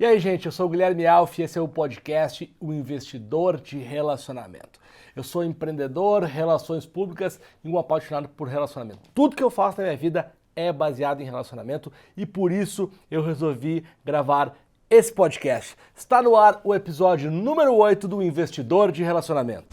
E aí, gente, eu sou o Guilherme Alf e esse é o podcast O Investidor de Relacionamento. Eu sou empreendedor, relações públicas e um apaixonado por relacionamento. Tudo que eu faço na minha vida é baseado em relacionamento e por isso eu resolvi gravar esse podcast. Está no ar o episódio número 8 do Investidor de Relacionamento.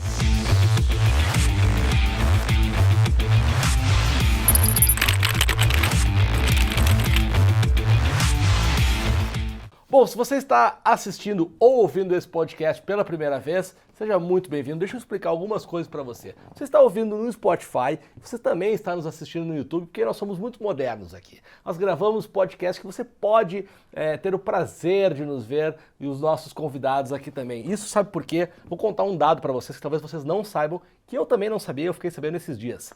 Bom, se você está assistindo ou ouvindo esse podcast pela primeira vez, seja muito bem-vindo. Deixa eu explicar algumas coisas para você. Você está ouvindo no Spotify, você também está nos assistindo no YouTube, porque nós somos muito modernos aqui. Nós gravamos podcasts que você pode ter o prazer de nos ver e os nossos convidados aqui também. Isso sabe por quê? Vou contar um dado para vocês que talvez vocês não saibam, que eu também não sabia, eu fiquei sabendo esses dias.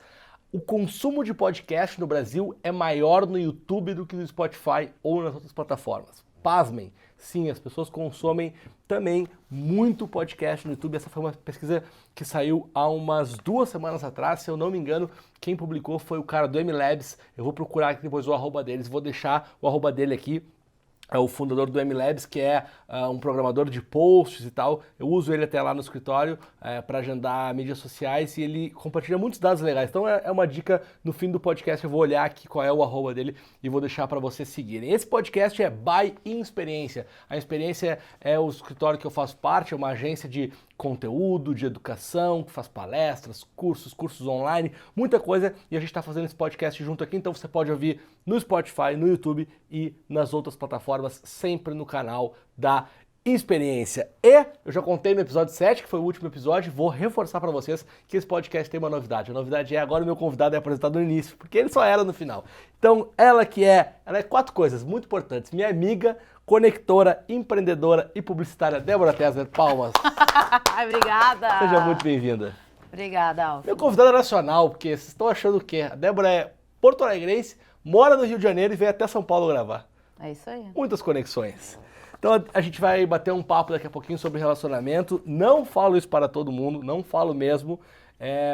O consumo de podcast no Brasil é maior no YouTube do que no Spotify ou nas outras plataformas. Pasmem, sim, as pessoas consomem também muito podcast no YouTube. Essa foi uma pesquisa que saiu há umas 2 semanas atrás, se eu não me engano, quem publicou foi o cara do MLabs. Eu vou procurar aqui depois o arroba deles, vou deixar o arroba dele aqui. É o fundador do MLabs, que é um programador de posts e tal. Eu uso ele até lá no escritório para agendar mídias sociais e ele compartilha muitos dados legais. Então é uma dica, no fim do podcast eu vou olhar aqui qual é o arroba dele e vou deixar para vocês seguirem. Esse podcast é By Inexperiência. A Experiência é o escritório que eu faço parte, é uma agência de conteúdo, de educação, que faz palestras, cursos online, muita coisa, e a gente está fazendo esse podcast junto aqui, então você pode ouvir no Spotify, no YouTube e nas outras plataformas, sempre no canal da Experiência. E eu já contei no episódio 7, que foi o último episódio, vou reforçar para vocês que esse podcast tem uma novidade. A novidade é agora o meu convidado é apresentado no início, porque ele só era no final. Então, ela é 4 coisas muito importantes. Minha amiga, conectora, empreendedora e publicitária Débora Tesler. Palmas. Obrigada. Seja muito bem-vinda. Obrigada, Alf. Meu convidado é nacional, porque vocês estão achando o quê? A Débora é porto-alegrense, mora no Rio de Janeiro e veio até São Paulo gravar. É isso aí. Muitas conexões. Então a gente vai bater um papo daqui a pouquinho sobre relacionamento. Não falo isso para todo mundo, não falo mesmo.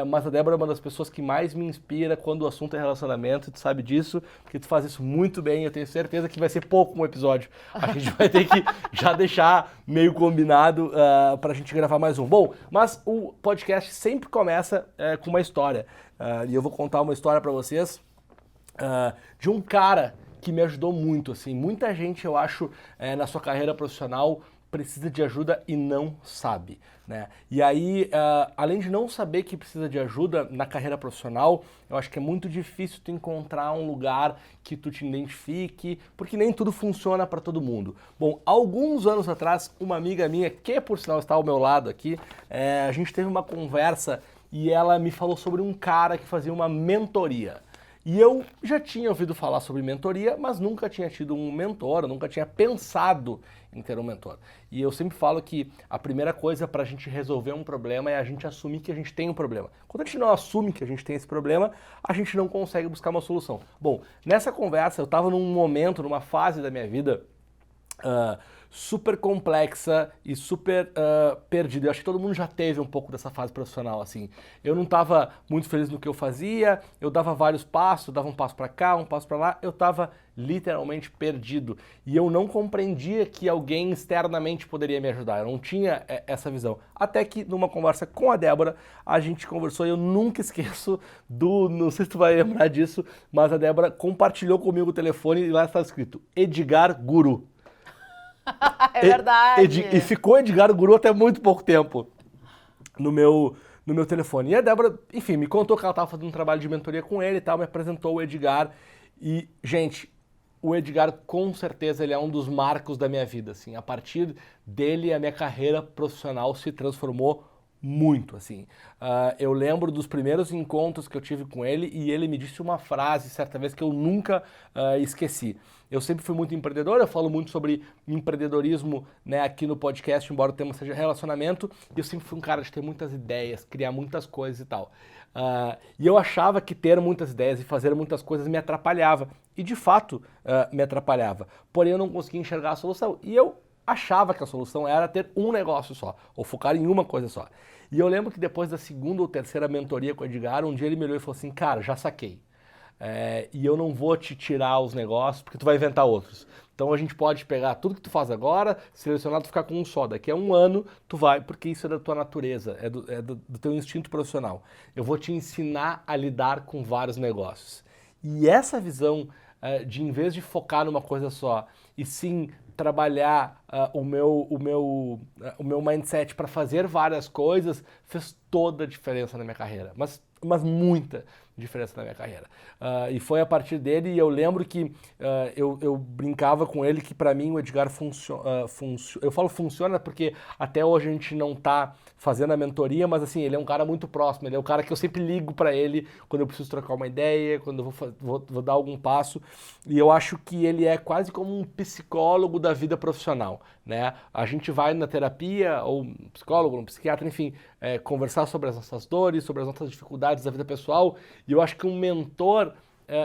Mas a Débora é uma das pessoas que mais me inspira quando o assunto é relacionamento, tu sabe disso, porque tu faz isso muito bem, eu tenho certeza que vai ser pouco um episódio. A gente vai ter que já deixar meio combinado pra gente gravar mais um. Bom, mas o podcast sempre começa com uma história, e eu vou contar uma história pra vocês de um cara que me ajudou muito, assim. Muita gente, eu acho, na sua carreira profissional precisa de ajuda e não sabe, né? E aí, além de não saber que precisa de ajuda na carreira profissional, eu acho que é muito difícil tu encontrar um lugar que tu te identifique, porque nem tudo funciona para todo mundo. Bom, alguns anos atrás, uma amiga minha, que por sinal está ao meu lado aqui, a gente teve uma conversa e ela me falou sobre um cara que fazia uma mentoria. E eu já tinha ouvido falar sobre mentoria, mas nunca tinha tido um mentor, nunca tinha pensado em ter um mentor. E eu sempre falo que a primeira coisa para a gente resolver um problema é a gente assumir que a gente tem um problema. Quando a gente não assume que a gente tem esse problema, a gente não consegue buscar uma solução. Bom, nessa conversa eu estava num momento, numa fase da minha vida super complexa e super perdida. Eu acho que todo mundo já teve um pouco dessa fase profissional, assim. Eu não estava muito feliz no que eu fazia, eu dava vários passos, eu dava um passo para cá, um passo para lá, eu estava literalmente perdido. E eu não compreendia que alguém externamente poderia me ajudar, eu não tinha essa visão. Até que numa conversa com a Débora, a gente conversou e eu nunca esqueço não sei se tu vai lembrar disso, mas a Débora compartilhou comigo o telefone e lá estava escrito Edgar Guru. É verdade. E ficou Edgar Guru até muito pouco tempo no meu telefone. E a Débora, enfim, me contou que ela estava fazendo um trabalho de mentoria com ele e tal, me apresentou o Edgar. E, gente, o Edgar, com certeza, ele é um dos marcos da minha vida, assim. A partir dele, a minha carreira profissional se transformou muito, assim. Eu lembro dos primeiros encontros que eu tive com ele e ele me disse uma frase certa vez que eu nunca esqueci. Eu sempre fui muito empreendedor, eu falo muito sobre empreendedorismo, né, aqui no podcast, embora o tema seja relacionamento, e eu sempre fui um cara de ter muitas ideias, criar muitas coisas e tal. E eu achava que ter muitas ideias e fazer muitas coisas me atrapalhava, e de fato me atrapalhava, porém eu não conseguia enxergar a solução, e eu achava que a solução era ter um negócio só, ou focar em uma coisa só. E eu lembro que depois da 2ª ou 3ª mentoria com o Edgar, um dia ele me olhou e falou assim, cara, já saquei. E eu não vou te tirar os negócios porque tu vai inventar outros. Então a gente pode pegar tudo que tu faz agora, selecionar, tu ficar com um só. Daqui a um ano tu vai, porque isso é da tua natureza, é do teu instinto profissional. Eu vou te ensinar a lidar com vários negócios. E essa visão de, em vez de focar numa coisa só, e sim trabalhar o meu mindset para fazer várias coisas, fez toda a diferença na minha carreira. Mas muita diferença na minha carreira. E foi a partir dele, e eu lembro que eu brincava com ele que para mim o Edgar funciona. Eu falo funciona porque até hoje a gente não tá fazendo a mentoria, mas assim, ele é um cara muito próximo, ele é o cara que eu sempre ligo para ele quando eu preciso trocar uma ideia, quando eu vou dar algum passo, e eu acho que ele é quase como um psicólogo da vida profissional, né? A gente vai na terapia, ou um psicólogo, um psiquiatra, enfim, conversar sobre as nossas dores, sobre as nossas dificuldades da vida pessoal, e eu acho que um mentor,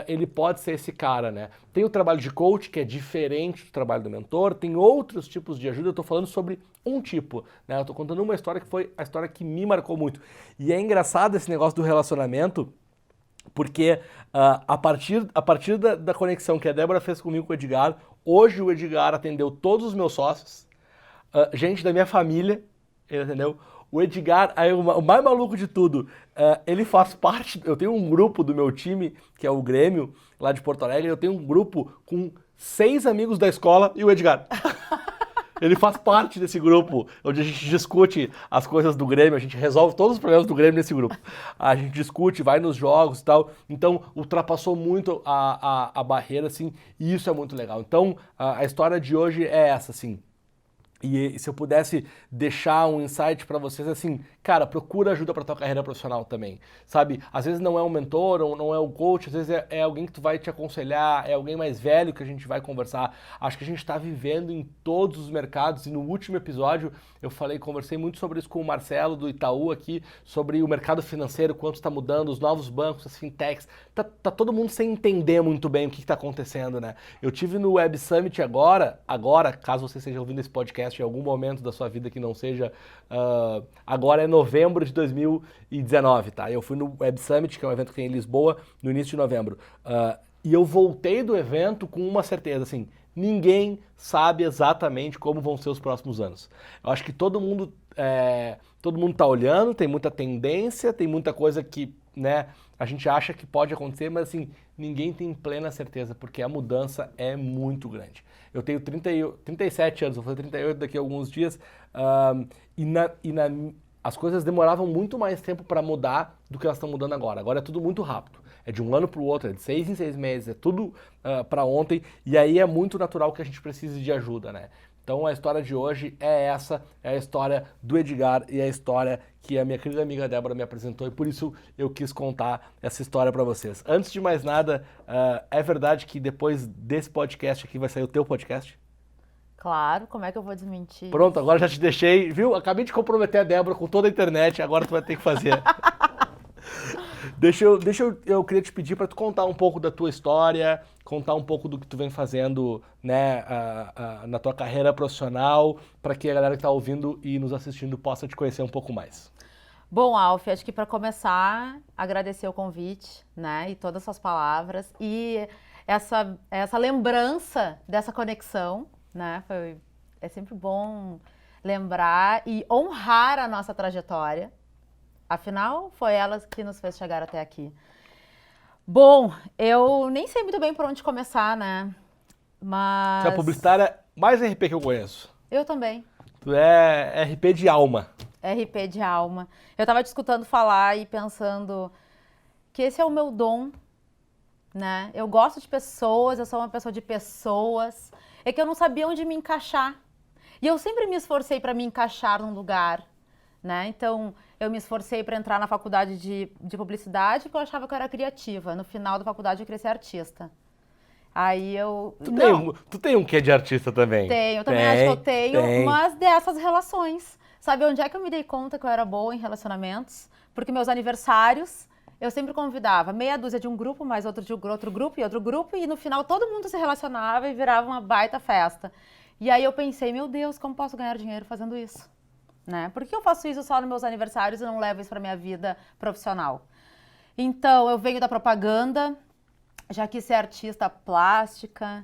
ele pode ser esse cara, né? Tem o trabalho de coach, que é diferente do trabalho do mentor, tem outros tipos de ajuda, eu tô falando sobre um tipo, né? Eu tô contando uma história que foi a história que me marcou muito. E é engraçado esse negócio do relacionamento, porque a partir da conexão que a Débora fez comigo com o Edgar, hoje o Edgar atendeu todos os meus sócios, gente da minha família, entendeu? O Edgar, aí o mais maluco de tudo, ele faz parte, eu tenho um grupo do meu time, que é o Grêmio, lá de Porto Alegre, eu tenho um grupo com 6 amigos da escola e o Edgar. Ele faz parte desse grupo, onde a gente discute as coisas do Grêmio, a gente resolve todos os problemas do Grêmio nesse grupo. A gente discute, vai nos jogos e tal, então ultrapassou muito a barreira, assim, e isso é muito legal. Então, a história de hoje é essa, assim. E se eu pudesse deixar um insight para vocês, assim, cara, procura ajuda para tua carreira profissional também, sabe? Às vezes não é um mentor, ou não é um coach, às vezes é alguém que tu vai te aconselhar, é alguém mais velho que a gente vai conversar. Acho que a gente está vivendo em todos os mercados, e no último episódio eu conversei muito sobre isso com o Marcelo do Itaú aqui, sobre o mercado financeiro, quanto está mudando, os novos bancos, as fintechs, tá todo mundo sem entender muito bem o que está acontecendo, né? Eu tive no Web Summit agora, caso você esteja ouvindo esse podcast em algum momento da sua vida que não seja agora, é novembro de 2019, tá? Eu fui no Web Summit, que é um evento que tem em Lisboa, no início de novembro. E eu voltei do evento com uma certeza, assim, ninguém sabe exatamente como vão ser os próximos anos. Eu acho que todo mundo tá olhando, tem muita tendência, tem muita coisa que, né, a gente acha que pode acontecer, mas assim, ninguém tem plena certeza, porque a mudança é muito grande. Eu tenho 37 anos, vou fazer 38 daqui a alguns dias, as coisas demoravam muito mais tempo para mudar do que elas estão mudando agora. Agora é tudo muito rápido. É de um ano para o outro, é de 6 em 6 meses, é tudo para ontem, e aí é muito natural que a gente precise de ajuda, né? Então a história de hoje é essa, é a história do Edgar e a história que a minha querida amiga Débora me apresentou, e por isso eu quis contar essa história para vocês. Antes de mais nada, é verdade que depois desse podcast aqui vai sair o teu podcast? Claro, como é que eu vou desmentir? Pronto, agora já te deixei, viu? Acabei de comprometer a Débora com toda a internet, agora tu vai ter que fazer. Eu queria te pedir para tu contar um pouco da tua história, contar um pouco do que tu vem fazendo, né, na tua carreira profissional, para que a galera que está ouvindo e nos assistindo possa te conhecer um pouco mais. Bom, Alf, acho que para começar, agradecer o convite, né, e todas as suas palavras e essa lembrança dessa conexão, né, é sempre bom lembrar e honrar a nossa trajetória. Afinal, foi ela que nos fez chegar até aqui. Bom, eu nem sei muito bem por onde começar, né? Mas... Você é a publicitária mais RP que eu conheço. Eu também. Tu é RP de alma. RP de alma. Eu tava te escutando falar e pensando que esse é o meu dom, né? Eu gosto de pessoas, eu sou uma pessoa de pessoas. É que eu não sabia onde me encaixar. E eu sempre me esforcei para me encaixar num lugar, né? Então, eu me esforcei para entrar na faculdade de publicidade porque eu achava que eu era criativa. No final da faculdade eu queria ser artista. Aí eu... Tu tem um quê de artista também? Tenho, eu também acho que eu tenho, mas dessas relações. Sabe onde é que eu me dei conta que eu era boa em relacionamentos? Porque meus aniversários, eu sempre convidava meia dúzia de um grupo, mais outro de outro grupo e outro grupo, e no final todo mundo se relacionava e virava uma baita festa. E aí eu pensei, meu Deus, como posso ganhar dinheiro fazendo isso? Né? Por que eu faço isso só nos meus aniversários e não levo isso para minha vida profissional? Então, eu venho da propaganda, já quis ser artista plástica.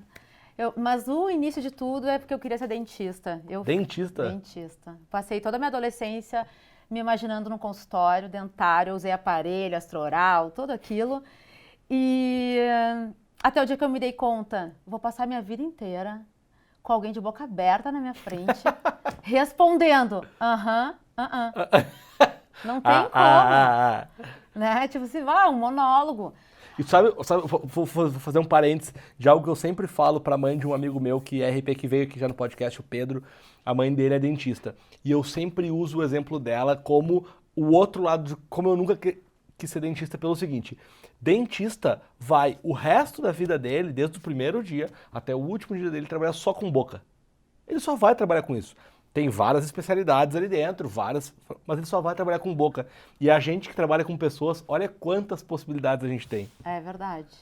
Mas o início de tudo é porque eu queria ser dentista. Dentista? Dentista. Passei toda a minha adolescência me imaginando num consultório dentário, eu usei aparelho, astroral, tudo aquilo. E até o dia que eu me dei conta, vou passar minha vida inteira com alguém de boca aberta na minha frente, respondendo, não tem como. Né? Tipo assim, um monólogo. E sabe, vou fazer um parênteses de algo que eu sempre falo pra mãe de um amigo meu que é RP, que veio aqui já no podcast, o Pedro. A mãe dele é dentista. E eu sempre uso o exemplo dela como o outro lado de como eu nunca quis ser dentista pelo seguinte: dentista vai o resto da vida dele, desde o primeiro dia até o último dia dele, trabalhar só com boca. Ele só vai trabalhar com isso. Tem várias especialidades ali dentro, mas ele só vai trabalhar com boca. E a gente que trabalha com pessoas, olha quantas possibilidades a gente tem. É verdade.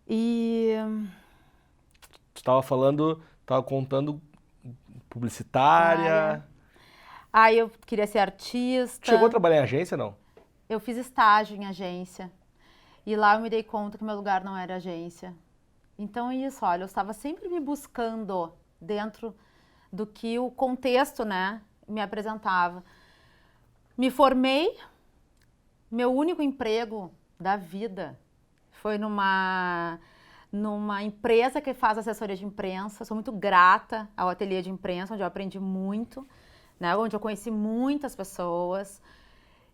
E... Tu tava contando publicitária. Aí eu queria ser artista. Chegou a trabalhar em agência, não? Eu fiz estágio em agência. E lá eu me dei conta que meu lugar não era agência. Então é isso, olha, eu estava sempre me buscando dentro do que o contexto, né, me apresentava. Me formei, meu único emprego da vida foi numa empresa que faz assessoria de imprensa. Sou muito grata ao ateliê de imprensa, onde eu aprendi muito, né, onde eu conheci muitas pessoas.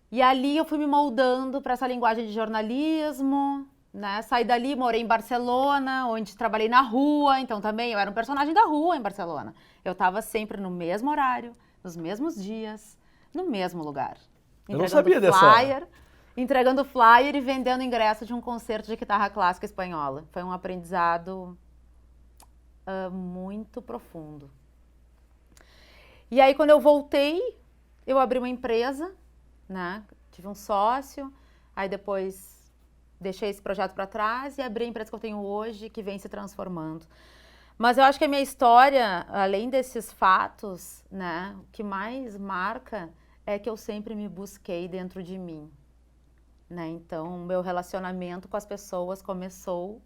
E ali eu fui me moldando para essa linguagem de jornalismo, né? Saí dali, morei em Barcelona, onde trabalhei na rua, então também eu era um personagem da rua em Barcelona. Eu estava sempre no mesmo horário, nos mesmos dias, no mesmo lugar. Eu não sabia Entregando flyer e vendendo ingresso de um concerto de guitarra clássica espanhola. Foi um aprendizado muito profundo. E aí, quando eu voltei, eu abri uma empresa, né? Tive um sócio, aí depois deixei esse projeto para trás e abri a empresa que eu tenho hoje, que vem se transformando. Mas eu acho que a minha história, além desses fatos, né, o que mais marca é que eu sempre me busquei dentro de mim, né? Então, o meu relacionamento com as pessoas começou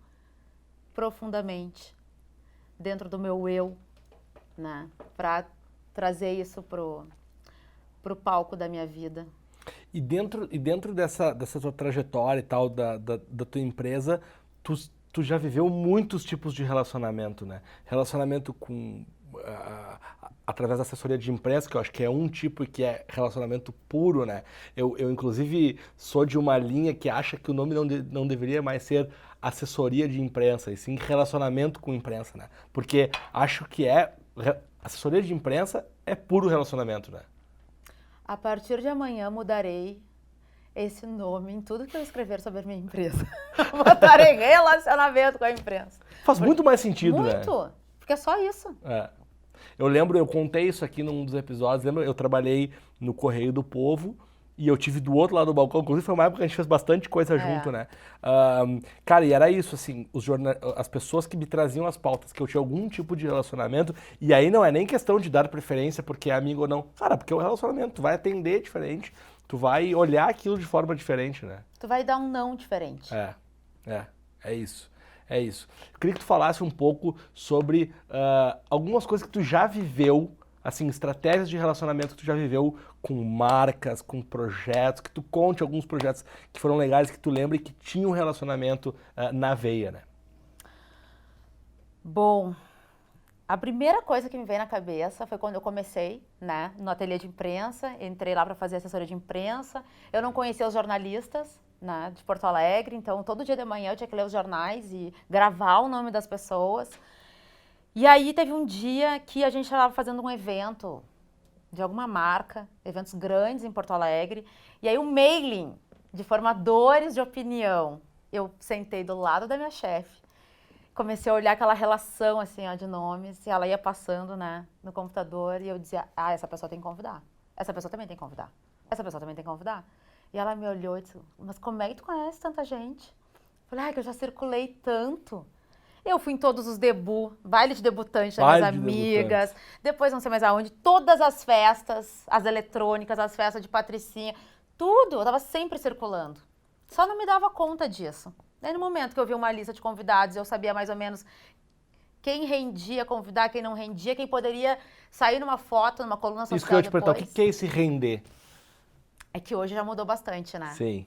profundamente dentro do meu eu, né, para trazer isso pro palco da minha vida. E dentro dessa tua trajetória e tal, da tua empresa, tu já viveu muitos tipos de relacionamento, né? Relacionamento com... através da assessoria de imprensa, que eu acho que é um tipo que é relacionamento puro, né? Eu inclusive, sou de uma linha que acha que o nome não deveria mais ser assessoria de imprensa, e sim relacionamento com imprensa, né? Porque acho que assessoria de imprensa é puro relacionamento, né? A partir de amanhã mudarei esse nome em tudo que eu escrever sobre a minha empresa. Botarei relacionamento com a imprensa. Faz muito mais sentido, né? Muito, porque é só isso. É. Eu contei isso aqui num dos episódios, eu trabalhei no Correio do Povo e eu tive do outro lado do balcão, inclusive foi uma época que a gente fez bastante coisa junto, né? Cara, e era isso, assim, as pessoas que me traziam as pautas, que eu tinha algum tipo de relacionamento, e aí não é nem questão de dar preferência porque é amigo ou não. Cara, porque é o relacionamento, tu vai atender diferente, tu vai olhar aquilo de forma diferente, né? Tu vai dar um não diferente. É isso. É isso. Eu queria que tu falasse um pouco sobre algumas coisas que tu já viveu, assim, estratégias de relacionamento que tu já viveu com marcas, com projetos, que tu conte alguns projetos que foram legais, que tu lembra e que tinham um relacionamento na veia, né? Bom, a primeira coisa que me veio na cabeça foi quando eu comecei, né, no ateliê de imprensa, entrei lá para fazer assessoria de imprensa, eu não conhecia os jornalistas, né, de Porto Alegre, então todo dia de manhã eu tinha que ler os jornais e gravar o nome das pessoas. E aí teve um dia que a gente estava fazendo um evento de alguma marca, eventos grandes em Porto Alegre, e aí o mailing de formadores de opinião, eu sentei do lado da minha chefe, comecei a olhar aquela relação assim, ó, de nomes, e ela ia passando, né, no computador, e eu dizia, essa pessoa tem que convidar, essa pessoa também tem que convidar, essa pessoa também tem que convidar. E ela me olhou e disse, mas como é que tu conhece tanta gente? Eu falei, que eu já circulei tanto. Eu fui em todos os baile de debutante das minhas amigas, depois não sei mais aonde, todas as festas, as eletrônicas, as festas de patricinha, tudo, eu tava sempre circulando. Só não me dava conta disso. Daí no momento que eu vi uma lista de convidados, eu sabia mais ou menos quem rendia convidar, quem não rendia, quem poderia sair numa foto, numa coluna social Isso que eu ia te perguntar, o depois. que é esse render? É que hoje já mudou bastante, né? Sim.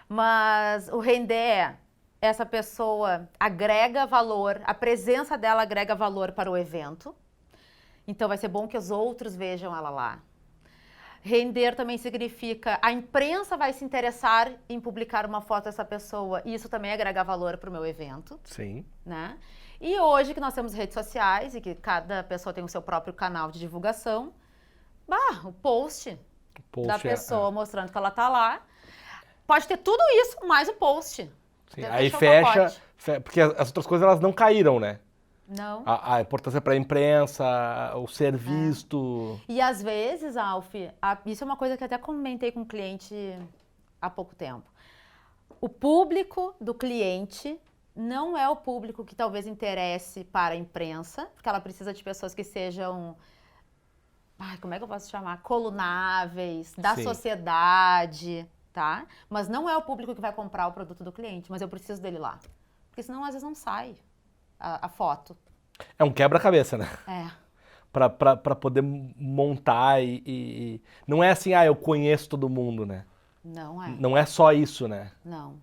Mas o render é essa pessoa agrega valor, a presença dela agrega valor para o evento. Então vai ser bom que os outros vejam ela lá. Render também significa a imprensa vai se interessar em publicar uma foto dessa pessoa e isso também agrega valor para o meu evento, Sim. né? E hoje que nós temos redes sociais e que cada pessoa tem o seu próprio canal de divulgação, o post da pessoa mostrando que ela tá lá, pode ter tudo isso mais o post. Sim. Deve Aí fechar o fecha, pacote. porque as outras coisas elas não caíram, né? Não. A importância para a imprensa, o ser visto. E às vezes, Alf, isso é uma coisa que até comentei com o cliente há pouco tempo. O público do cliente não é o público que talvez interesse para a imprensa, porque ela precisa de pessoas que sejam, como é que eu posso chamar? Colunáveis, da Sim. sociedade, tá? Mas não é o público que vai comprar o produto do cliente, mas eu preciso dele lá. Porque senão às vezes não sai a foto. É um quebra-cabeça, né? É. Pra poder montar e... Não é assim, eu conheço todo mundo, né? Não é. Não é só isso, né? Não.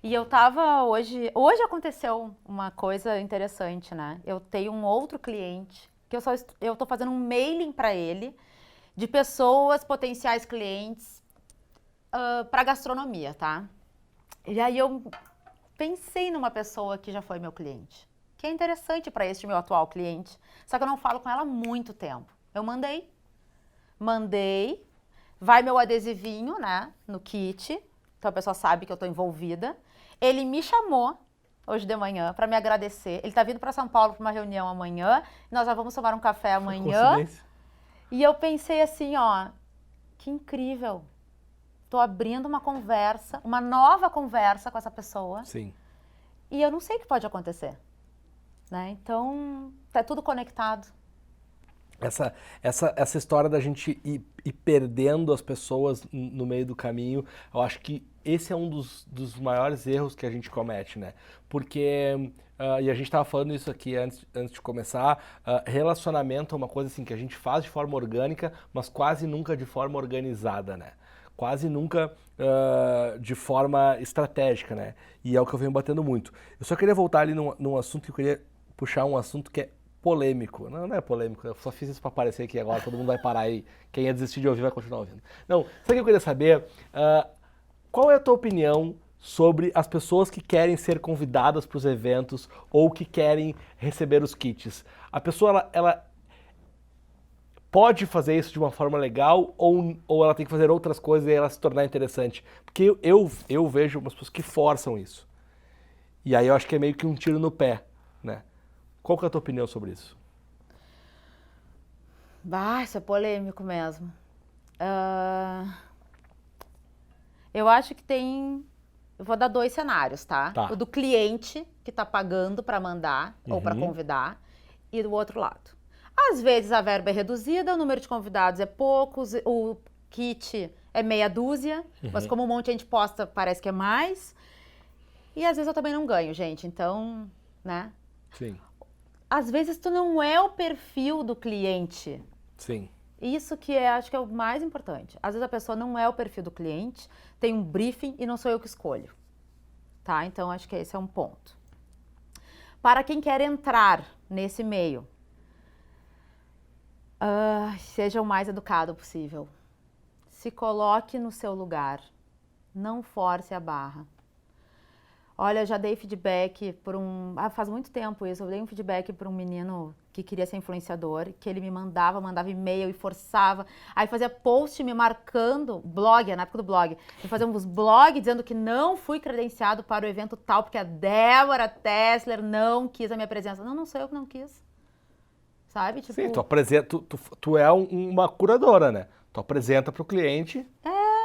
E eu tava hoje aconteceu uma coisa interessante, né? Eu tenho um outro cliente que eu tô fazendo um mailing para ele de pessoas, potenciais clientes para gastronomia, tá? E aí eu pensei numa pessoa que já foi meu cliente, que é interessante para este meu atual cliente, só que eu não falo com ela há muito tempo. Eu mandei, vai meu adesivinho, né, no kit, então a pessoa sabe que eu tô envolvida. Ele me chamou hoje de manhã para me agradecer. Ele tá vindo para São Paulo para uma reunião amanhã, nós já vamos tomar um café amanhã. Coincidência. E eu pensei assim, que incrível. Tô abrindo uma conversa, uma nova conversa com essa pessoa. Sim. E eu não sei o que pode acontecer, né? Então, tá tudo conectado. Essa história da gente ir perdendo as pessoas no meio do caminho, eu acho que esse é um dos maiores erros que a gente comete, né? Porque, e a gente estava falando isso aqui antes de começar, relacionamento é uma coisa assim que a gente faz de forma orgânica, mas quase nunca de forma organizada, né? Quase nunca de forma estratégica, né? E é o que eu venho batendo muito. Eu só queria voltar ali num assunto que eu queria puxar um assunto que é polêmico. Não é polêmico, eu só fiz isso para aparecer aqui agora, todo mundo vai parar aí. Quem ia desistir de ouvir vai continuar ouvindo. Não, sabe o que eu queria saber? Qual é a tua opinião sobre as pessoas que querem ser convidadas para os eventos ou que querem receber os kits? A pessoa, ela pode fazer isso de uma forma legal ou ela tem que fazer outras coisas e ela se tornar interessante? Porque eu vejo umas pessoas que forçam isso. E aí eu acho que é meio que um tiro no pé, né? Qual que é a tua opinião sobre isso? Isso é polêmico mesmo. Eu acho que eu vou dar 2 cenários, tá? Tá. O do cliente, que tá pagando para mandar ou para convidar, e do outro lado. Às vezes a verba é reduzida, o número de convidados é pouco, o kit é meia dúzia, mas como um monte de gente posta, parece que é mais. E às vezes eu também não ganho, gente, então, né? Sim. Às vezes tu não é o perfil do cliente. Sim. Isso que acho que é o mais importante. Às vezes a pessoa não é o perfil do cliente, tem um briefing e não sou eu que escolho. Tá? Então acho que esse é um ponto. Para quem quer entrar nesse meio, seja o mais educado possível. Se coloque no seu lugar. Não force a barra. Olha, eu já dei feedback faz muito tempo isso, eu dei um feedback para um menino que queria ser influenciador, que ele me mandava e-mail e forçava, aí fazia post me marcando, blog, na época do blog, eu fazia uns blogs dizendo que não fui credenciado para o evento tal, porque a Débora Tessler não quis a minha presença. Não sou eu que não quis. Sabe? Tipo... Sim, tu é uma curadora, né? Tu apresenta para o cliente.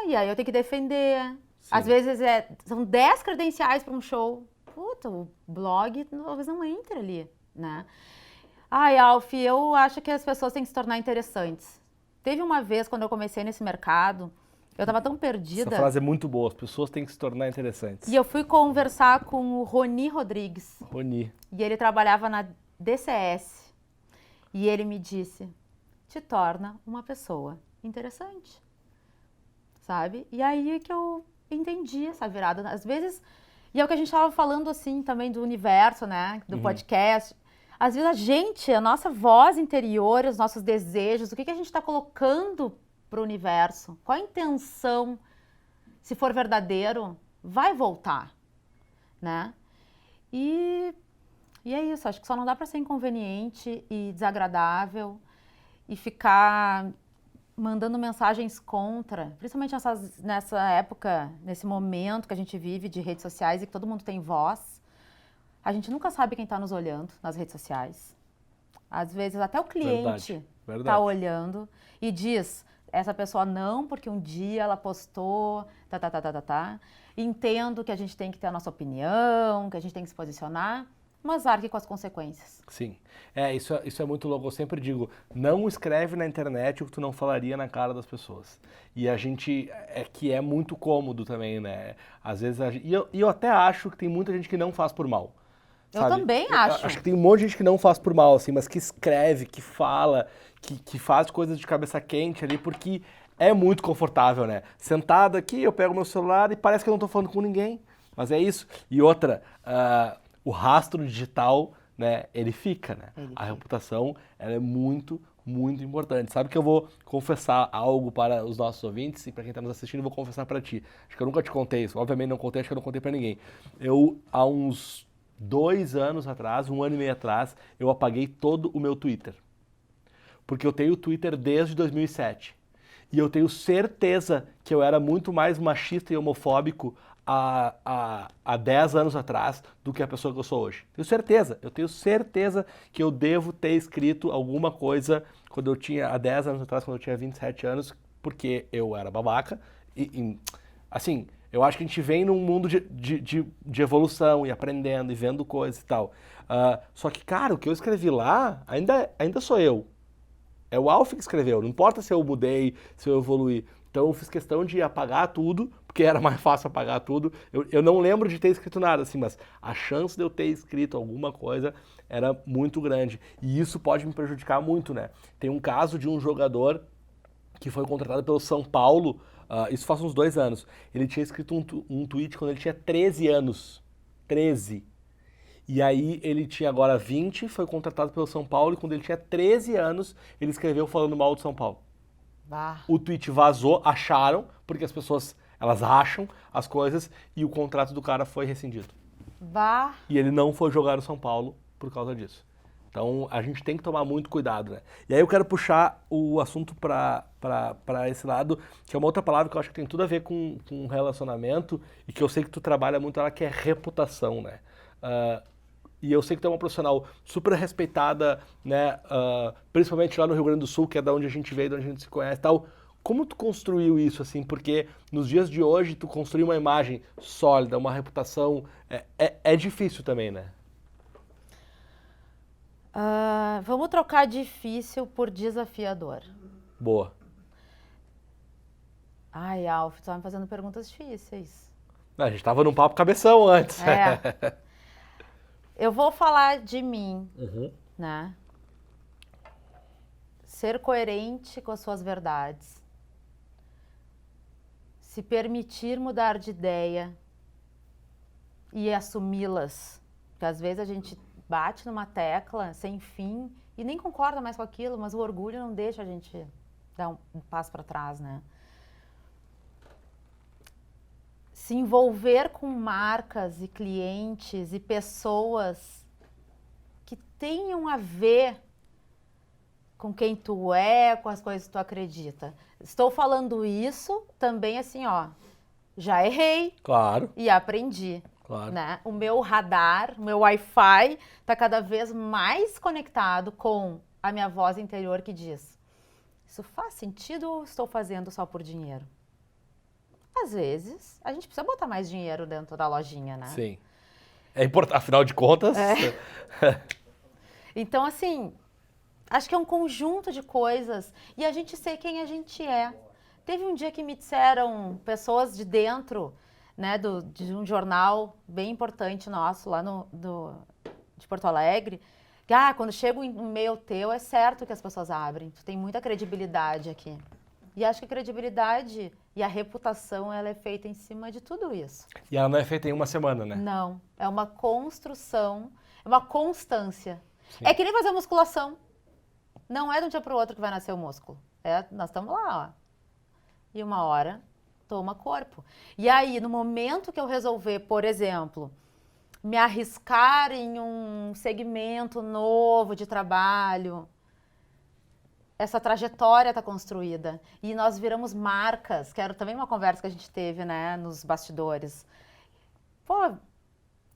E aí eu tenho que defender. Sim. Às vezes são 10 credenciais para um show. Puta, o blog talvez não entre ali, né? Alf, eu acho que as pessoas têm que se tornar interessantes. Teve uma vez, quando eu comecei nesse mercado, Eu tava tão Essa perdida. frase é muito boa, as pessoas têm que se tornar interessantes. E eu fui conversar com o Roni Rodrigues. Roni. E ele trabalhava na DCS. E ele me disse, te torna uma pessoa interessante. Sabe? E aí que eu entendi essa virada. Às vezes, e é o que a gente estava falando assim também do universo, né? Do podcast. Às vezes a nossa voz interior, os nossos desejos, o que a gente está colocando para o universo, qual a intenção, se for verdadeiro, vai voltar, né? E é isso, acho que só não dá para ser inconveniente e desagradável e ficar mandando mensagens contra, principalmente nessa época, nesse momento que a gente vive de redes sociais e que todo mundo tem voz. A gente nunca sabe quem está nos olhando nas redes sociais. Às vezes até o cliente está olhando e diz, essa pessoa não, porque um dia ela postou, Entendo que a gente tem que ter a nossa opinião, que a gente tem que se posicionar, mas arque com as consequências. Sim. Isso é muito louco. Eu sempre digo, não escreve na internet o que tu não falaria na cara das pessoas. E a gente, que é muito cômodo também, né? Às vezes, eu até acho que tem muita gente que não faz por mal. Eu também acho. Acho que tem um monte de gente que não faz por mal, assim, mas que escreve, que fala, que faz coisas de cabeça quente ali, porque é muito confortável, né? Sentado aqui, eu pego meu celular e parece que eu não tô falando com ninguém. Mas é isso. E outra, o rastro digital, né, ele fica, né? A reputação, ela é muito, muito importante. Sabe que eu vou confessar algo para os nossos ouvintes e para quem está nos assistindo, eu vou confessar para ti. Acho que eu nunca te contei isso. Obviamente não contei, acho que eu não contei para ninguém. Há uns 2 anos atrás, 1 ano e meio atrás, eu apaguei todo o meu Twitter. Porque eu tenho o Twitter desde 2007. E eu tenho certeza que eu era muito mais machista e homofóbico há 10 anos atrás do que a pessoa que eu sou hoje. Eu tenho certeza que eu devo ter escrito alguma coisa quando eu tinha, há 10 anos atrás, quando eu tinha 27 anos, porque eu era babaca. Assim, eu acho que a gente vem num mundo de evolução e aprendendo e vendo coisas e tal. Só que, cara, o que eu escrevi lá ainda sou eu. É o Alf que escreveu, não importa se eu mudei, se eu evoluí. Então eu fiz questão de apagar tudo, porque era mais fácil apagar tudo. Eu não lembro de ter escrito nada, assim, mas a chance de eu ter escrito alguma coisa era muito grande. E isso pode me prejudicar muito, né? Tem um caso de um jogador que foi contratado pelo São Paulo, isso faz uns 2 anos. Ele tinha escrito um tweet quando ele tinha 13 anos. 13. E aí ele tinha agora 20, foi contratado pelo São Paulo e quando ele tinha 13 anos, ele escreveu falando mal do São Paulo. O tweet vazou, acharam, porque as pessoas, elas acham as coisas e o contrato do cara foi rescindido. E ele não foi jogar no São Paulo por causa disso. Então a gente tem que tomar muito cuidado, né? E aí eu quero puxar o assunto para esse lado, que é uma outra palavra que eu acho que tem tudo a ver com relacionamento e que eu sei que tu trabalha muito ela, que é reputação, né? E eu sei que tu é uma profissional super respeitada, né? Principalmente lá no Rio Grande do Sul, que é da onde a gente veio, da onde a gente se conhece e tal. Como tu construiu isso, assim? Porque nos dias de hoje, tu construir uma imagem sólida, uma reputação, é difícil também, né? Vamos trocar difícil por desafiador. Boa. Ai, Alf, tu tá me fazendo perguntas difíceis. A gente tava num papo cabeção antes. Eu vou falar de mim, né? Ser coerente com as suas verdades. Se permitir mudar de ideia e assumi-las. Porque às vezes a gente bate numa tecla sem fim e nem concorda mais com aquilo, mas o orgulho não deixa a gente dar um passo para trás, né? Se envolver com marcas e clientes e pessoas que tenham a ver com quem tu é, com as coisas que tu acredita. Estou falando isso também assim, ó, já errei. Claro. E aprendi. Claro. Né? O meu radar, o meu Wi-Fi está cada vez mais conectado com a minha voz interior que diz: isso faz sentido ou estou fazendo só por dinheiro? Às vezes, a gente precisa botar mais dinheiro dentro da lojinha, né? Sim. É importante, afinal de contas. Então, assim, acho que é um conjunto de coisas e a gente ser quem a gente é, Teve um dia que me disseram, pessoas de dentro, né, de um jornal bem importante nosso, lá de Porto Alegre, que quando chega um e-mail teu, é certo que as pessoas abrem. Tu tem muita credibilidade aqui. E acho que a credibilidade e a reputação, ela é feita em cima de tudo isso. E ela não é feita em uma semana, né? Não, é uma construção, é uma constância. Sim. É que nem fazer musculação. Não é de um dia para o outro que vai nascer o músculo. Nós estamos lá, ó. E uma hora toma corpo. E aí, no momento que eu resolver, por exemplo, me arriscar em um segmento novo de trabalho, essa trajetória está construída. E nós viramos marcas, que era também uma conversa que a gente teve, né, nos bastidores. Pô,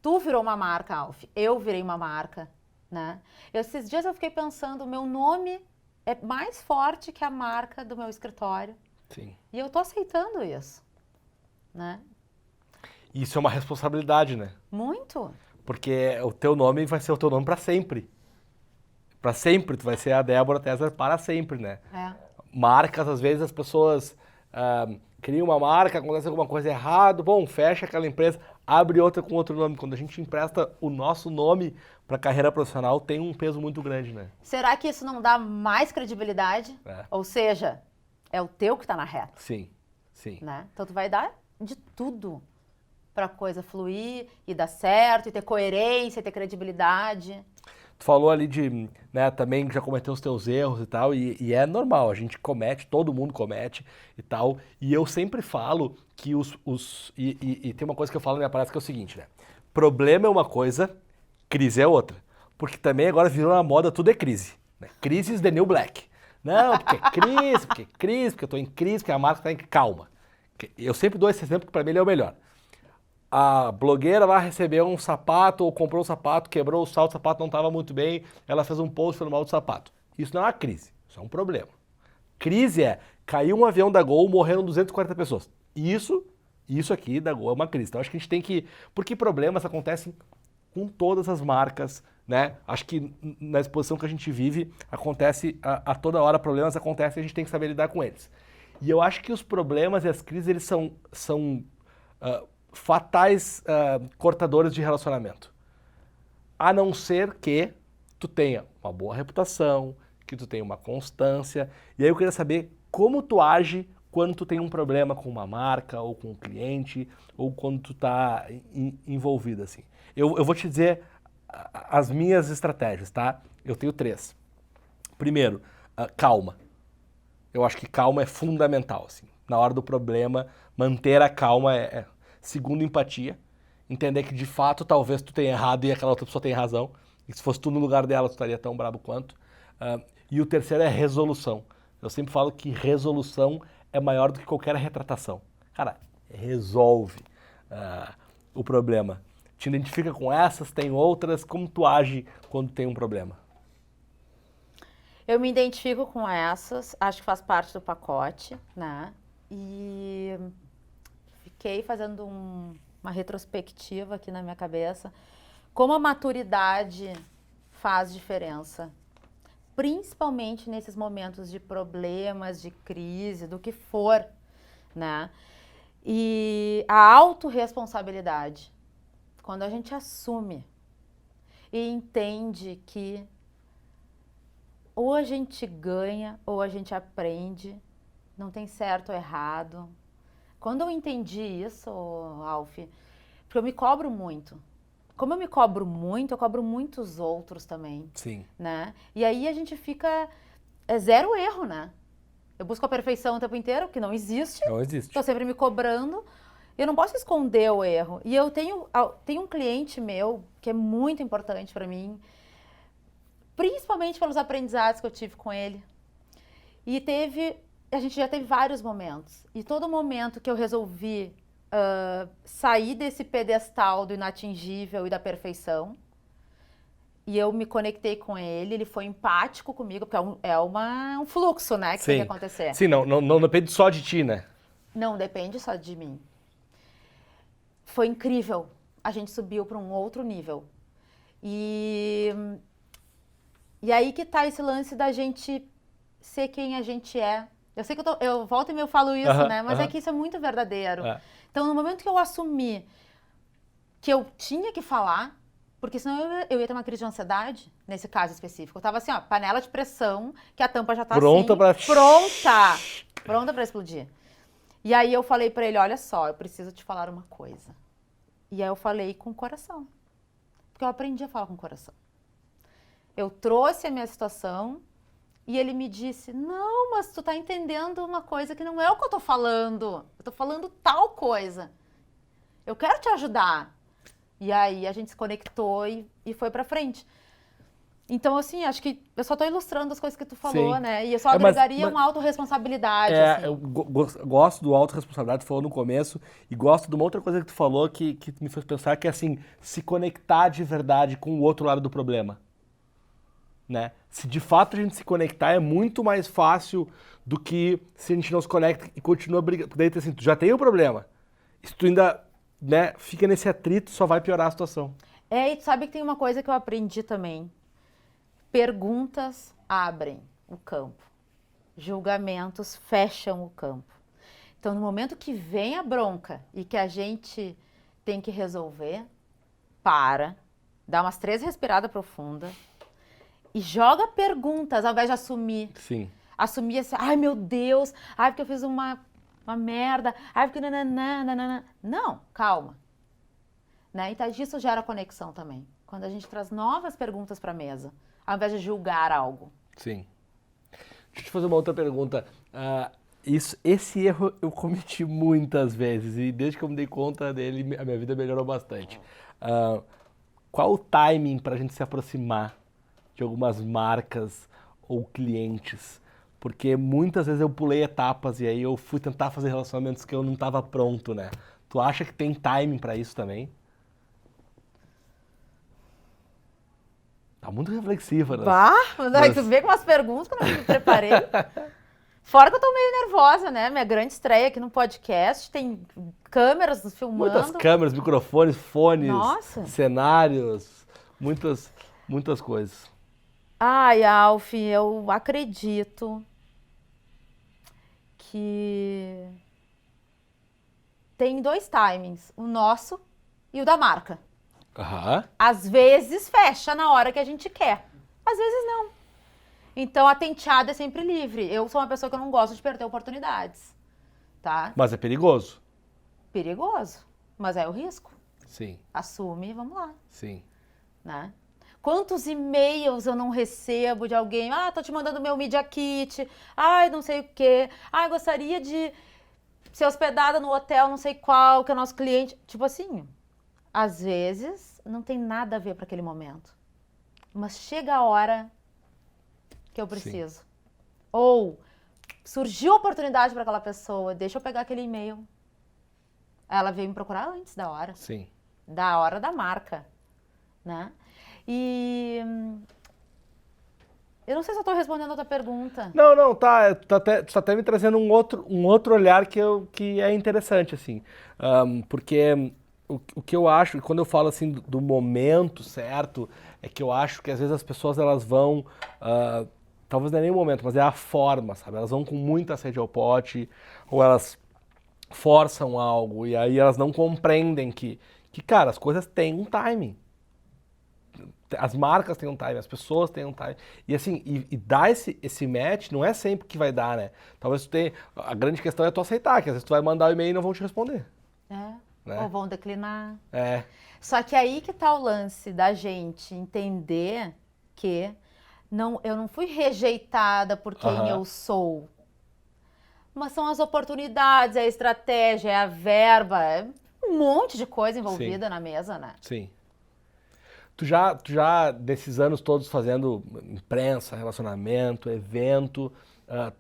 tu virou uma marca, Alf. Eu virei uma marca, né? Esses dias eu fiquei pensando, o meu nome é mais forte que a marca do meu escritório. Sim. E eu tô aceitando isso, né? Isso é uma responsabilidade, né? Muito. Porque o teu nome vai ser o teu nome para sempre. Para sempre, tu vai ser a Débora Tesser para sempre, né? É. Marcas, às vezes as pessoas criam uma marca, acontece alguma coisa errada, bom, fecha aquela empresa, abre outra com outro nome. Quando a gente empresta o nosso nome para carreira profissional, tem um peso muito grande, né? Será que isso não dá mais credibilidade? Ou seja, é o teu que está na reta. Sim, sim. Né? Então tu vai dar de tudo para a coisa fluir e dar certo, e ter coerência, e ter credibilidade. Tu falou ali de, né, também já cometeu os teus erros e tal, e é normal, a gente comete, todo mundo comete e tal, e eu sempre falo que e tem uma coisa que eu falo na minha palestra que é o seguinte, né, problema é uma coisa, crise é outra, porque também agora virou na moda, tudo é crise, né, crise is the new black, não, porque é crise, porque eu tô em crise, porque a marca tá em calma, eu sempre dou esse exemplo que pra mim ele é o melhor. A blogueira lá recebeu um sapato ou comprou um sapato, quebrou o salto, o sapato não estava muito bem, ela fez um post falando mal do sapato. Isso não é uma crise, isso é um problema. Crise é, caiu um avião da Gol, morreram 240 pessoas. Isso aqui da Gol é uma crise. Então acho que a gente tem que... Porque problemas acontecem com todas as marcas, né? Acho que na exposição que a gente vive, acontece a toda hora, problemas acontecem e a gente tem que saber lidar com eles. E eu acho que os problemas e as crises, eles são fatais cortadores de relacionamento. A não ser que tu tenha uma boa reputação, que tu tenha uma constância. E aí eu queria saber como tu age quando tu tem um problema com uma marca, ou com um cliente, ou quando tu tá envolvido, assim. Eu vou te dizer as minhas estratégias, tá? Eu tenho 3. Primeiro, calma. Eu acho que calma é fundamental, assim. Na hora do problema, manter a calma Segundo, empatia. Entender que, de fato, talvez tu tenha errado e aquela outra pessoa tenha razão. E se fosse tu no lugar dela, tu estaria tão brabo quanto. E o terceiro é resolução. Eu sempre falo que resolução é maior do que qualquer retratação. Cara, resolve o problema. Te identifica com essas, tem outras. Como tu age quando tem um problema? Eu me identifico com essas, acho que faz parte do pacote, né? E fiquei fazendo uma retrospectiva aqui na minha cabeça, como a maturidade faz diferença, principalmente nesses momentos de problemas, de crise, do que for, né? E a autorresponsabilidade, quando a gente assume e entende que ou a gente ganha ou a gente aprende, não tem certo ou errado. Quando eu entendi isso, Alf, porque eu me cobro muito. Como eu me cobro muito, eu cobro muitos outros também. Sim. Né? E aí a gente fica... É zero erro, né? Eu busco a perfeição o tempo inteiro, que não existe. Não existe. Estou sempre me cobrando. Eu não posso esconder o erro. E eu tenho um cliente meu, que é muito importante para mim, principalmente pelos aprendizados que eu tive com ele. E a gente já teve vários momentos. E todo momento que eu resolvi sair desse pedestal do inatingível e da perfeição, e eu me conectei com ele, ele foi empático comigo, porque é um fluxo, né, que tem que acontecer. Sim, não depende só de ti, né? Não depende só de mim. Foi incrível. A gente subiu para um outro nível. E aí que tá esse lance da gente ser quem a gente é Eu sei que eu volto e meio falo isso, né? Mas é que isso é muito verdadeiro. Então, no momento que eu assumi que eu tinha que falar, porque senão eu ia ter uma crise de ansiedade, nesse caso específico. Eu tava assim, ó, panela de pressão, que a tampa já tá pronta assim. Pronta pra explodir. E aí eu falei pra ele, olha só, eu preciso te falar uma coisa. E aí eu falei com o coração. Porque eu aprendi a falar com o coração. Eu trouxe a minha situação e ele me disse, não, mas tu tá entendendo uma coisa que não é o que eu tô falando. Eu tô falando tal coisa. Eu quero te ajudar. E aí a gente se conectou e foi pra frente. Então, assim, acho que eu só tô ilustrando as coisas que tu falou, Sim. né? E eu só agregaria uma autorresponsabilidade, assim. Eu gosto do autorresponsabilidade, tu falou no começo, e gosto de uma outra coisa que tu falou que me fez pensar, que é assim, se conectar de verdade com o outro lado do problema. Né? Se de fato a gente se conectar, é muito mais fácil do que se a gente não se conecta e continua brigando. Daí, assim, tu já tem o problema. Se tu ainda, né, fica nesse atrito, só vai piorar a situação. E tu sabe que tem uma coisa que eu aprendi também. Perguntas abrem o campo. Julgamentos fecham o campo. Então, no momento que vem a bronca e que a gente tem que resolver, dá umas 3 respiradas profundas e joga perguntas ao invés de assumir. Sim. Assumir assim, ai meu Deus, ai porque eu fiz uma merda, ai porque nananã. Não, calma. Né? Então, isso gera conexão também. Quando a gente traz novas perguntas para a mesa, ao invés de julgar algo. Sim. Deixa eu te fazer uma outra pergunta. Esse erro eu cometi muitas vezes e desde que eu me dei conta dele, a minha vida melhorou bastante. Qual o timing para a gente se aproximar de algumas marcas ou clientes? Porque muitas vezes eu pulei etapas e aí eu fui tentar fazer relacionamentos que eu não estava pronto, né? Tu acha que tem timing para isso também? Tá muito reflexiva, né? Tu vê com umas perguntas que eu não me preparei. Fora que eu tô meio nervosa, né? Minha grande estreia aqui no podcast, tem câmeras filmando. Muitas câmeras, microfones, fones, Nossa. Cenários, muitas coisas. Ai, Alf, eu acredito que tem 2 timings, o nosso e o da marca. Às vezes fecha na hora que a gente quer, às vezes não. Então a tenteada é sempre livre. Eu sou uma pessoa que eu não gosto de perder oportunidades, tá? Mas é perigoso. Perigoso, mas é o risco. Sim. Assume e vamos lá. Sim. Né? Quantos e-mails eu não recebo de alguém, tô te mandando meu Media Kit, não sei o quê, gostaria de ser hospedada no hotel não sei qual, que é o nosso cliente. Tipo assim, às vezes não tem nada a ver para aquele momento, mas chega a hora que eu preciso. Sim. Ou surgiu a oportunidade para aquela pessoa, deixa eu pegar aquele e-mail. Ela veio me procurar antes da hora. Sim. Da hora da marca, né? E eu não sei se eu estou respondendo a outra pergunta. Não, tá até me trazendo um outro olhar que é interessante, assim. Porque o que eu acho, quando eu falo assim do momento certo, é que eu acho que às vezes as pessoas elas vão, talvez não é nem o momento, mas é a forma, sabe? Elas vão com muita sede ao pote, ou elas forçam algo, e aí elas não compreendem que cara, as coisas têm um timing. As marcas têm um time, as pessoas têm um time. E assim, e dar esse match não é sempre que vai dar, né? Talvez a grande questão é tu aceitar, que às vezes tu vai mandar o e-mail e não vão te responder. Né? Ou vão declinar. Só que aí que tá o lance da gente entender que eu não fui rejeitada por quem eu sou. Mas são as oportunidades, é a estratégia, é a verba, é um monte de coisa envolvida na mesa, né? Sim. Tu já, desses anos todos fazendo imprensa, relacionamento, evento,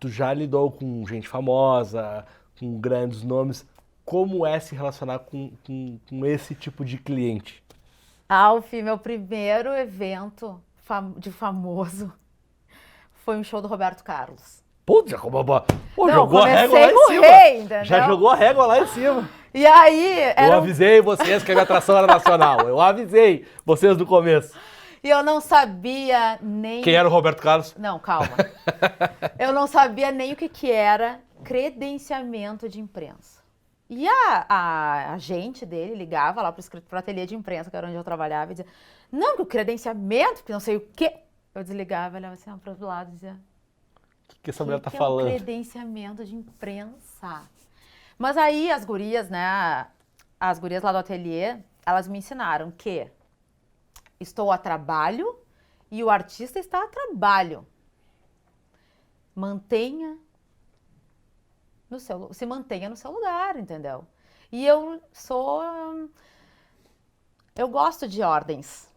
tu já lidou com gente famosa, com grandes nomes. Como é se relacionar com esse tipo de cliente? Alf, meu primeiro evento de famoso foi um show do Roberto Carlos. Putz, jogou a régua lá em cima. Rei, já jogou a régua lá em cima. E aí... Eu avisei vocês que a minha atração era nacional. Eu avisei vocês do começo. E eu não sabia nem... Quem era o Roberto Carlos? Não, calma. Eu não sabia nem o que era credenciamento de imprensa. E a agente dele ligava lá pro ateliê de imprensa, que era onde eu trabalhava, e dizia, não, que o credenciamento, que não sei o quê. Eu desligava, olhava assim para o lado e dizia, O que essa mulher tá que falando? é o credenciamento de imprensa? Mas aí as gurias, né, as gurias lá do ateliê, elas me ensinaram que estou a trabalho e o artista está a trabalho. Se mantenha no seu lugar, entendeu? E eu gosto de ordens,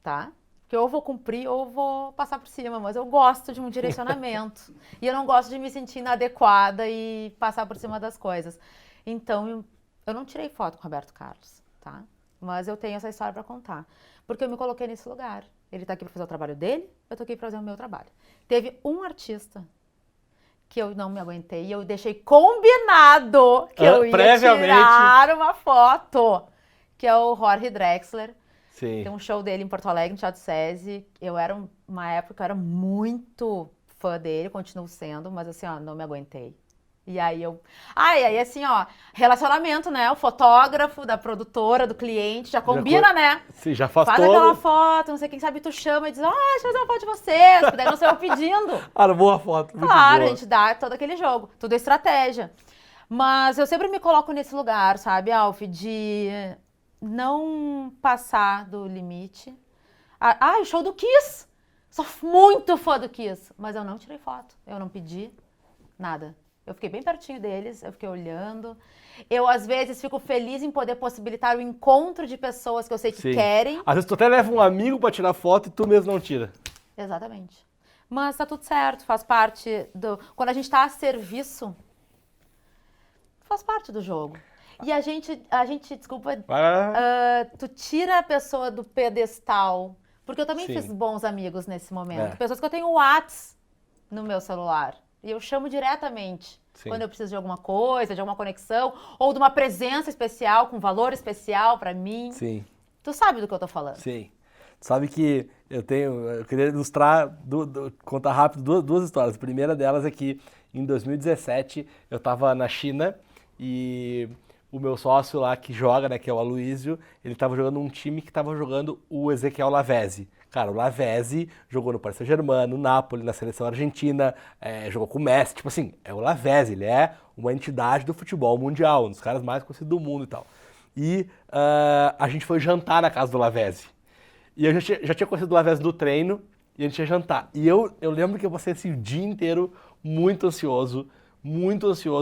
tá? Que eu vou cumprir ou vou passar por cima, mas eu gosto de um direcionamento. E eu não gosto de me sentir inadequada e passar por cima das coisas. Então, eu não tirei foto com o Roberto Carlos, tá? Mas eu tenho essa história para contar. Porque eu me coloquei nesse lugar. Ele tá aqui para fazer o trabalho dele, eu tô aqui para fazer o meu trabalho. Teve um artista que eu não me aguentei e eu deixei combinado que eu ia tirar uma foto, que é o Jorge Drexler. Sim. Tem um show dele em Porto Alegre, no Teatro SESI. Uma época, eu era muito fã dele, continuo sendo, mas assim, ó, não me aguentei. E aí aí assim, ó, relacionamento, né? O fotógrafo, da produtora, do cliente, já combina, né? Sim, já faz todo. Faz aquela foto, não sei, quem sabe tu chama e diz, deixa eu fazer uma foto de vocês, porque daí não sou eu pedindo. Boa foto, muito claro, boa. A gente dá todo aquele jogo, tudo é estratégia. Mas eu sempre me coloco nesse lugar, sabe, Alf, de não passar do limite. O show do Kiss! Sou muito fã do Kiss, mas eu não tirei foto, eu não pedi nada. Eu fiquei bem pertinho deles, eu fiquei olhando. Eu, às vezes, fico feliz em poder possibilitar o encontro de pessoas que eu sei que querem. Às vezes tu até leva um amigo pra tirar foto e tu mesmo não tira. Exatamente. Mas tá tudo certo, faz parte do... Quando a gente tá a serviço, faz parte do jogo. E a gente desculpa, tu tira a pessoa do pedestal. Porque eu também fiz bons amigos nesse momento. Pessoas que eu tenho o WhatsApp no meu celular. E eu chamo diretamente quando eu preciso de alguma coisa, de alguma conexão, ou de uma presença especial, com valor especial pra mim. Sim. Tu sabe do que eu tô falando. Sim. Tu sabe que eu queria ilustrar, contar rápido duas histórias. A primeira delas é que em 2017 eu tava na China e o meu sócio lá que joga, né, que é o Aloysio, ele tava jogando um time que tava jogando o Ezequiel Lavezzi. Cara, o Lavezzi jogou no Paris Saint-Germain, no Napoli, na seleção argentina, jogou com o Messi, tipo assim, é o Lavezzi, ele é uma entidade do futebol mundial, um dos caras mais conhecidos do mundo e tal. E a gente foi jantar na casa do Lavezzi. E eu já tinha conhecido o Lavezzi do treino, e a gente ia jantar. E eu lembro que eu passei assim, o dia inteiro muito ansioso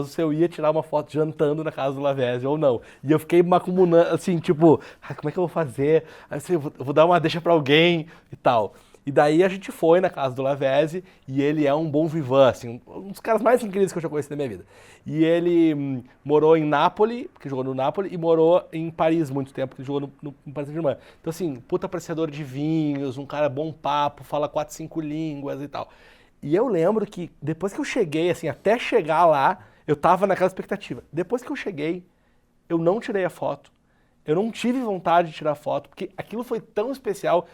se eu ia tirar uma foto jantando na casa do Lavezzi ou não. E eu fiquei macumunando, assim, tipo, como é que eu vou fazer? Assim, eu vou dar uma deixa pra alguém e tal. E daí a gente foi na casa do Lavezzi e ele é um bon vivant, assim, um dos caras mais incríveis que eu já conheci na minha vida. E ele morou em Nápoles, porque jogou no Nápoles, e morou em Paris muito tempo, porque jogou no Paris Saint-Germain. Então assim, puta apreciador de vinhos, um cara bom papo, fala 4, 5 línguas e tal. E eu lembro que depois que eu cheguei, assim, até chegar lá, eu tava naquela expectativa. Depois que eu cheguei, eu não tirei a foto. Eu não tive vontade de tirar foto, porque aquilo foi tão especial,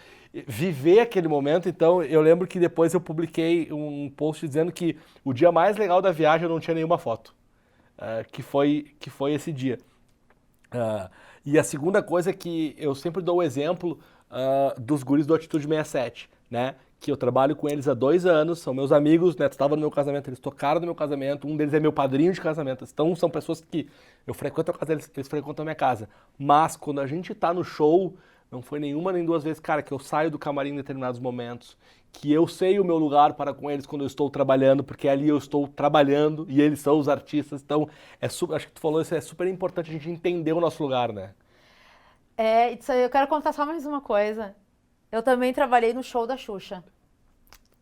viver aquele momento. Então, eu lembro que depois eu publiquei um post dizendo que o dia mais legal da viagem eu não tinha nenhuma foto, que foi esse dia. E a segunda coisa é que eu sempre dou o exemplo dos guris do Atitude 67, né? Que eu trabalho com eles há 2 anos, são meus amigos, né? Tu estava no meu casamento, eles tocaram no meu casamento, um deles é meu padrinho de casamento, então são pessoas que eu frequento a casa deles, eles frequentam a minha casa. Mas quando a gente tá no show, não foi nenhuma nem 2 vezes, cara, que eu saio do camarim em determinados momentos, que eu sei o meu lugar para com eles quando eu estou trabalhando, porque ali eu estou trabalhando e eles são os artistas, então acho que tu falou isso, é super importante a gente entender o nosso lugar, né? Isso aí, eu quero contar só mais uma coisa. Eu também trabalhei no show da Xuxa,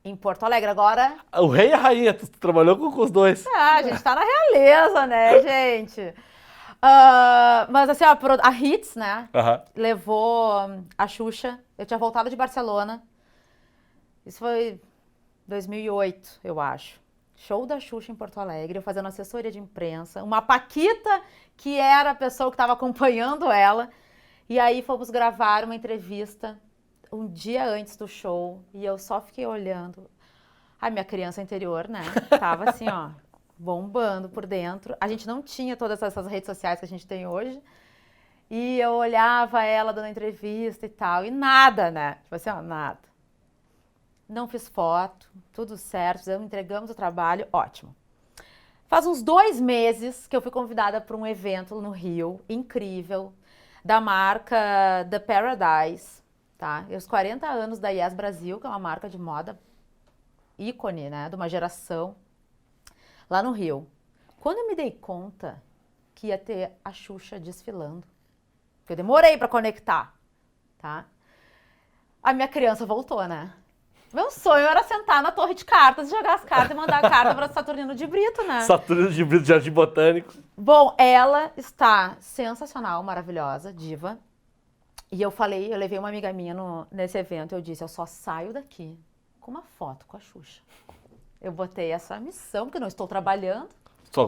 em Porto Alegre. Agora... O rei e a rainha, tu trabalhou com os dois. A gente tá na realeza, né, gente? Mas assim, a Hits, né, levou a Xuxa. Eu tinha voltado de Barcelona. Isso foi 2008, eu acho. Show da Xuxa em Porto Alegre, eu fazendo assessoria de imprensa. Uma Paquita, que era a pessoa que estava acompanhando ela. E aí fomos gravar uma entrevista um dia antes do show e eu só fiquei olhando. A minha criança interior, né? Tava assim, ó, bombando por dentro. A gente não tinha todas essas redes sociais que a gente tem hoje. E eu olhava ela dando entrevista e tal. E nada, né? Tipo assim, ó, nada. Não fiz foto, tudo certo. Entregamos o trabalho, ótimo. Faz uns 2 meses que eu fui convidada para um evento no Rio, incrível, da marca The Paradise, tá? E os 40 anos da Yes Brasil, que é uma marca de moda ícone, né, de uma geração, lá no Rio. Quando eu me dei conta que ia ter a Xuxa desfilando, que eu demorei para conectar, tá? A minha criança voltou, né? Meu sonho era sentar na torre de cartas, jogar as cartas e mandar a carta para Saturnino de Brito, né? Saturnino de Brito, Jardim Botânico. Bom, ela está sensacional, maravilhosa, diva. E eu levei uma amiga minha nesse evento, eu disse, eu só saio daqui com uma foto com a Xuxa. Eu botei essa missão, porque eu não estou trabalhando.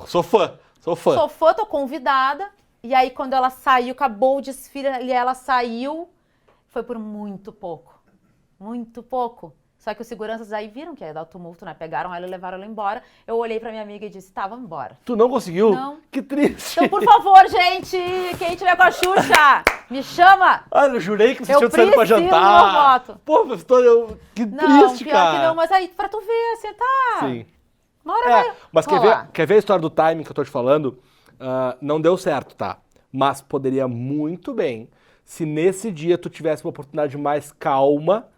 Sou fã. Sou fã, tô convidada. E aí, quando ela saiu, acabou o desfile e ela saiu, foi por muito pouco. Muito pouco. Só que os seguranças aí viram que ia dar o tumulto, né? Pegaram ela e levaram ela embora. Eu olhei pra minha amiga e disse, tá, vamos embora. Tu não conseguiu? Não. Que triste. Então, por favor, gente, quem tiver com a Xuxa, me chama. Ah, eu jurei que vocês Eu tinham saído pra preciso jantar. do meu voto. Pô, que Não, triste, pior cara. que não, mas aí, pra tu ver, assim, tá... Sim. Uma hora vai Mas rolar. quer ver a história do timing que eu tô te falando? Não deu certo, tá? Mas poderia muito bem se nesse dia tu tivesse uma oportunidade mais calma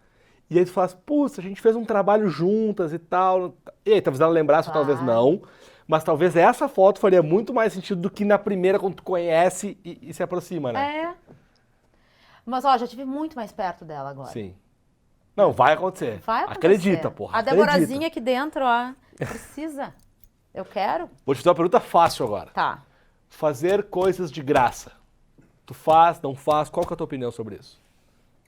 e aí tu falasse, putz, a gente fez um trabalho juntas e tal. E aí, talvez ela lembrasse ou talvez não. Mas talvez essa foto faria muito mais sentido do que na primeira quando tu conhece e se aproxima, né? É. Mas, ó, já estive muito mais perto dela agora. Sim. Não, vai acontecer. Vai acontecer. Acredita, porra. A Deborazinha aqui dentro, ó, precisa. Eu quero. Vou te fazer uma pergunta fácil agora. Tá. Fazer coisas de graça. Tu faz, não faz? Qual que é a tua opinião sobre isso?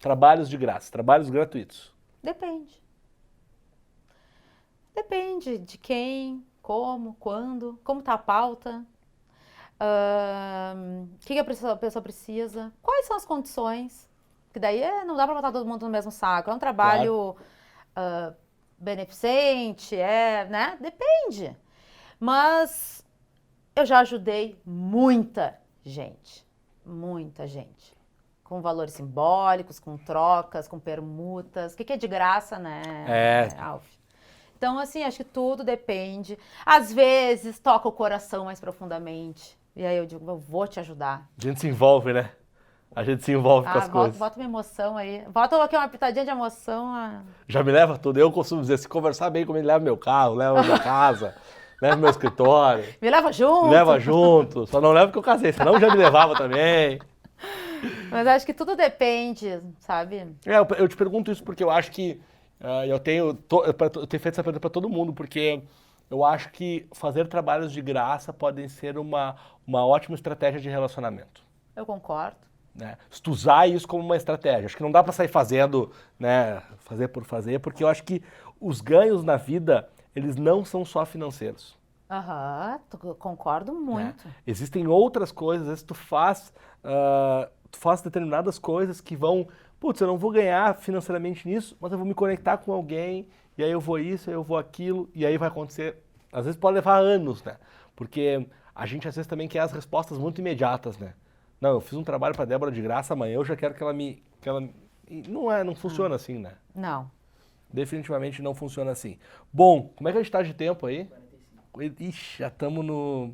Trabalhos de graça, trabalhos gratuitos. Depende. Depende de quem, como, quando, como tá a pauta, o que a pessoa precisa, quais são as condições, que daí não dá pra botar todo mundo no mesmo saco, é um trabalho beneficente, né? Depende. Mas eu já ajudei muita gente, com valores simbólicos, com trocas, com permutas, o que é de graça, né, Alf? Então, assim, acho que tudo depende. Às vezes, toca o coração mais profundamente. E aí eu digo, eu vou te ajudar. A gente se envolve, né? A gente se envolve com as coisas. Bota uma emoção aí. Bota aqui uma pitadinha de emoção. Já me leva tudo. Eu costumo dizer, se conversar bem comigo, leva meu carro, leva minha casa, leva meu escritório. Me leva junto. Me leva junto. Só não leva porque eu casei, senão já me levava também. Mas acho que tudo depende, sabe? Eu te pergunto isso porque eu acho que eu tenho feito essa pergunta para todo mundo, porque eu acho que fazer trabalhos de graça podem ser uma ótima estratégia de relacionamento. Eu concordo. Né? Se tu usar isso como uma estratégia. Acho que não dá para sair fazendo, né, fazer por fazer, porque eu acho que os ganhos na vida, eles não são só financeiros. Concordo muito. Né? Existem outras coisas, às vezes tu faz determinadas coisas que vão, putz, eu não vou ganhar financeiramente nisso, mas eu vou me conectar com alguém, e aí eu vou isso, aí eu vou aquilo, e aí vai acontecer. Às vezes pode levar anos, né? Porque a gente às vezes também quer as respostas muito imediatas, né? Não, eu fiz um trabalho para Débora de graça, amanhã eu já quero que ela me... Não funciona assim, né? Não. Definitivamente não funciona assim. Bom, como é que a gente tá de tempo aí? 45. Ixi, já estamos no...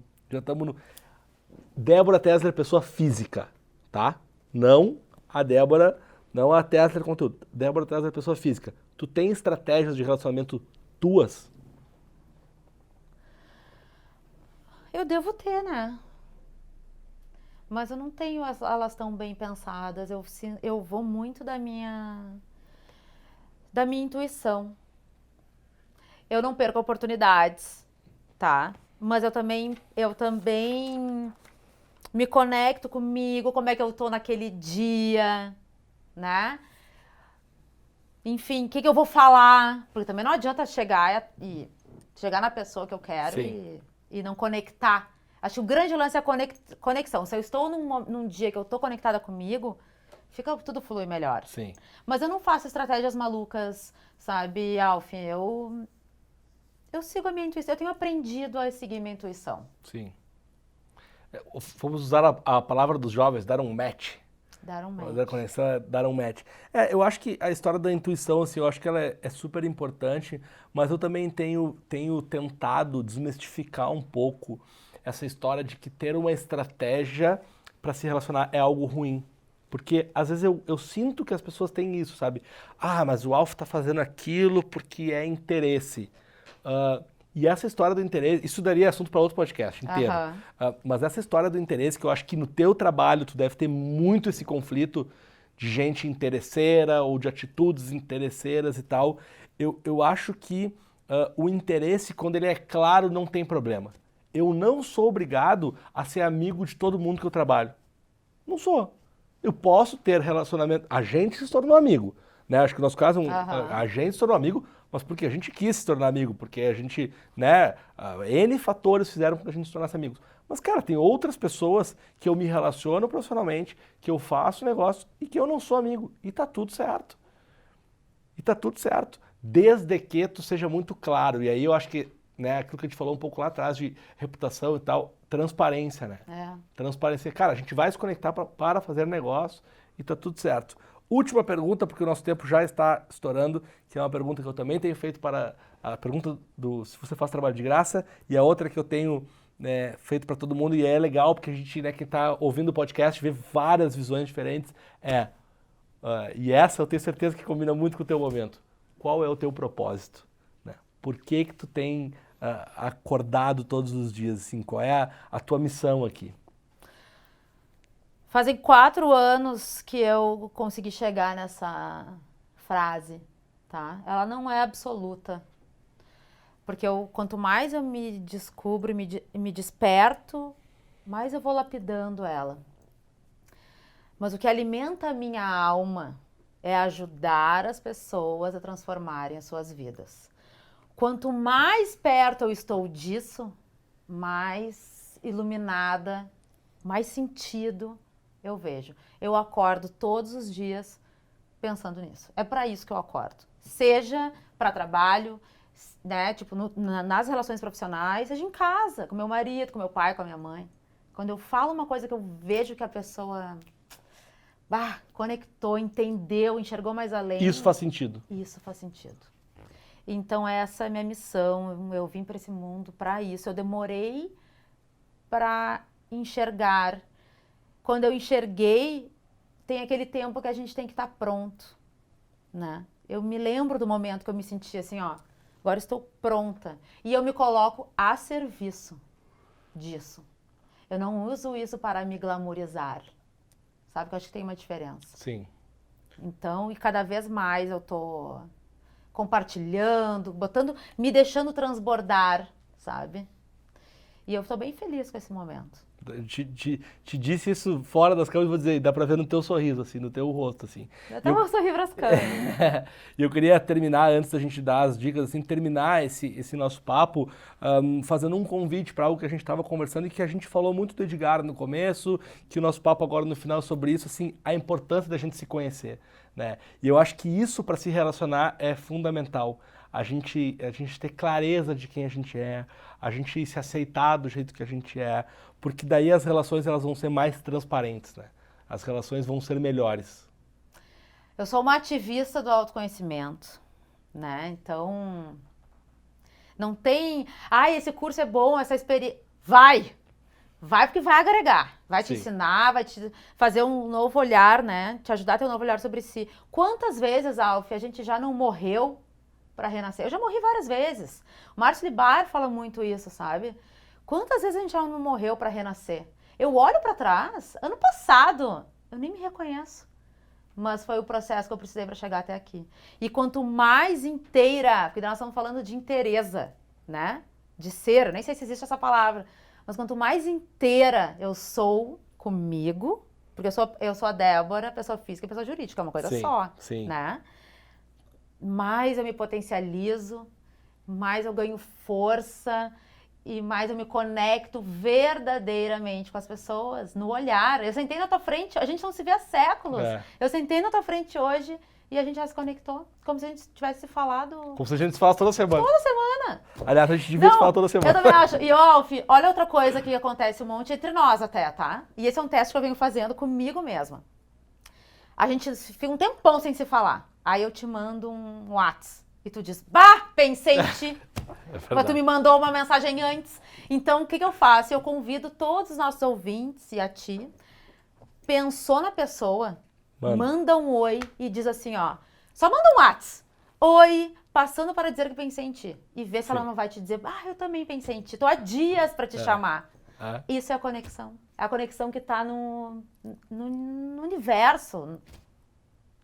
Débora Tesler, pessoa física, tá? Não a Tesler conteúdo. Débora Tesler, pessoa física. Tu tem estratégias de relacionamento tuas? Eu devo ter, né? Mas eu não tenho elas tão bem pensadas. Eu vou muito da minha intuição. Eu não perco oportunidades, tá? Mas eu também me conecto comigo, como é que eu tô naquele dia, né? Enfim, o que eu vou falar? Porque também não adianta chegar na pessoa que eu quero e não conectar. Acho que o grande lance é a conexão. Se eu estou num dia que eu tô conectada comigo, tudo flui melhor. Sim. Mas eu não faço estratégias malucas, sabe, Alf? Eu sigo a minha intuição, eu tenho aprendido a seguir minha intuição. Sim. Vamos usar a palavra dos jovens, dar um match. Dar um match. Da conexão é dar um match. Eu acho que a história da intuição, assim, eu acho que ela é super importante, mas eu também tenho tentado desmistificar um pouco essa história de que ter uma estratégia para se relacionar é algo ruim. Porque às vezes eu sinto que as pessoas têm isso, sabe? Ah, mas o Alf tá fazendo aquilo porque é interesse. E essa história do interesse, isso daria assunto para outro podcast inteiro. Mas essa história do interesse, que eu acho que no teu trabalho tu deve ter muito esse conflito de gente interesseira ou de atitudes interesseiras e tal. Eu acho que o interesse, quando ele é claro, não tem problema. Eu não sou obrigado a ser amigo de todo mundo que eu trabalho. Não sou. Eu posso ter relacionamento. A gente se tornou amigo, né? Acho que no nosso caso, a gente se tornou amigo, mas porque a gente quis se tornar amigo, porque a gente, né? N fatores fizeram com que a gente se tornasse amigos. Mas, cara, tem outras pessoas que eu me relaciono profissionalmente, que eu faço negócio e que eu não sou amigo. E tá tudo certo. E tá tudo certo. Desde que tu seja muito claro. E aí eu acho que, né, aquilo que a gente falou um pouco lá atrás de reputação e tal, transparência, né? Transparência. Cara, a gente vai se conectar para fazer negócio e tá tudo certo. Última pergunta, porque o nosso tempo já está estourando, que é uma pergunta que eu também tenho feito para a pergunta do se você faz trabalho de graça, e a outra que eu tenho feito para todo mundo, e é legal porque a gente, né, quem está ouvindo o podcast, vê várias visões diferentes, e essa eu tenho certeza que combina muito com o teu momento. Qual é o teu propósito? Né? Por que tu tem acordado todos os dias? Assim, qual é a tua missão aqui? Fazem 4 anos que eu consegui chegar nessa frase, tá? Ela não é absoluta. Porque quanto mais eu me descubro, me desperto, mais eu vou lapidando ela. Mas o que alimenta a minha alma é ajudar as pessoas a transformarem as suas vidas. Quanto mais perto eu estou disso, mais iluminada, mais sentido eu vejo. Eu acordo todos os dias pensando nisso. É para isso que eu acordo. Seja para trabalho, né, tipo nas relações profissionais, seja em casa, com meu marido, com meu pai, com a minha mãe. Quando eu falo uma coisa que eu vejo que a pessoa conectou, entendeu, enxergou mais além. Isso faz sentido. Isso faz sentido. Então essa é a minha missão. Eu vim para esse mundo para isso. Eu demorei para enxergar. Quando eu enxerguei, tem aquele tempo que a gente tem que estar pronto, né? Eu me lembro do momento que eu me senti assim, agora estou pronta. E eu me coloco a serviço disso. Eu não uso isso para me glamourizar. Sabe que eu acho que tem uma diferença. Sim. Então, e cada vez mais eu tô compartilhando, me deixando transbordar, sabe? E eu tô bem feliz com esse momento. Te disse isso fora das câmeras, vou dizer, dá pra ver no teu sorriso, assim, no teu rosto, assim. Eu até vou sorrir pras câmeras. E eu queria terminar, antes da gente dar as dicas, assim, terminar esse nosso papo fazendo um convite para algo que a gente estava conversando e que a gente falou muito do Edgar no começo, que o nosso papo agora no final é sobre isso, assim, a importância da gente se conhecer, né? E eu acho que isso para se relacionar é fundamental. A gente ter clareza de quem a gente é, a gente se aceitar do jeito que a gente é, porque daí as relações elas vão ser mais transparentes, né? As relações vão ser melhores. Eu sou uma ativista do autoconhecimento, né? Então, não tem... esse curso é bom, essa experiência... Vai porque vai agregar, vai te ensinar, vai te fazer um novo olhar, né? Te ajudar a ter um novo olhar sobre si. Quantas vezes, Alf, a gente já não morreu para renascer? Eu já morri várias vezes. O Márcio Libar fala muito isso, sabe? Quantas vezes a gente já não morreu para renascer? Eu olho para trás, ano passado, eu nem me reconheço. Mas foi o processo que eu precisei para chegar até aqui. E quanto mais inteira, porque nós estamos falando de inteireza, né? De ser, nem sei se existe essa palavra, mas quanto mais inteira eu sou comigo, porque eu sou a Débora, pessoa física e pessoa jurídica, é uma coisa só, né? Mais eu me potencializo, mais eu ganho força e mais eu me conecto verdadeiramente com as pessoas, no olhar. Eu sentei na tua frente, a gente não se vê há séculos. Eu sentei na tua frente hoje e a gente já se conectou, como se a gente tivesse se falado... Como se a gente se falasse toda semana. Toda semana. Aliás, a gente devia se falar toda semana. Eu também acho. E, Alf, olha outra coisa que acontece um monte entre nós até, tá? E esse é um teste que eu venho fazendo comigo mesma. A gente fica um tempão sem se falar. Aí eu te mando um WhatsApp e tu diz, bah, pensei em ti. Mas tu me mandou uma mensagem antes. Então, o que eu faço? Eu convido todos os nossos ouvintes e a ti. Pensou na pessoa, manda um oi e diz assim, ó. Só manda um WhatsApp. Oi, passando para dizer que pensei em ti. E vê se ela não vai te dizer, eu também pensei em ti. Tô há dias para te chamar. Isso é a conexão. É a conexão que tá no universo.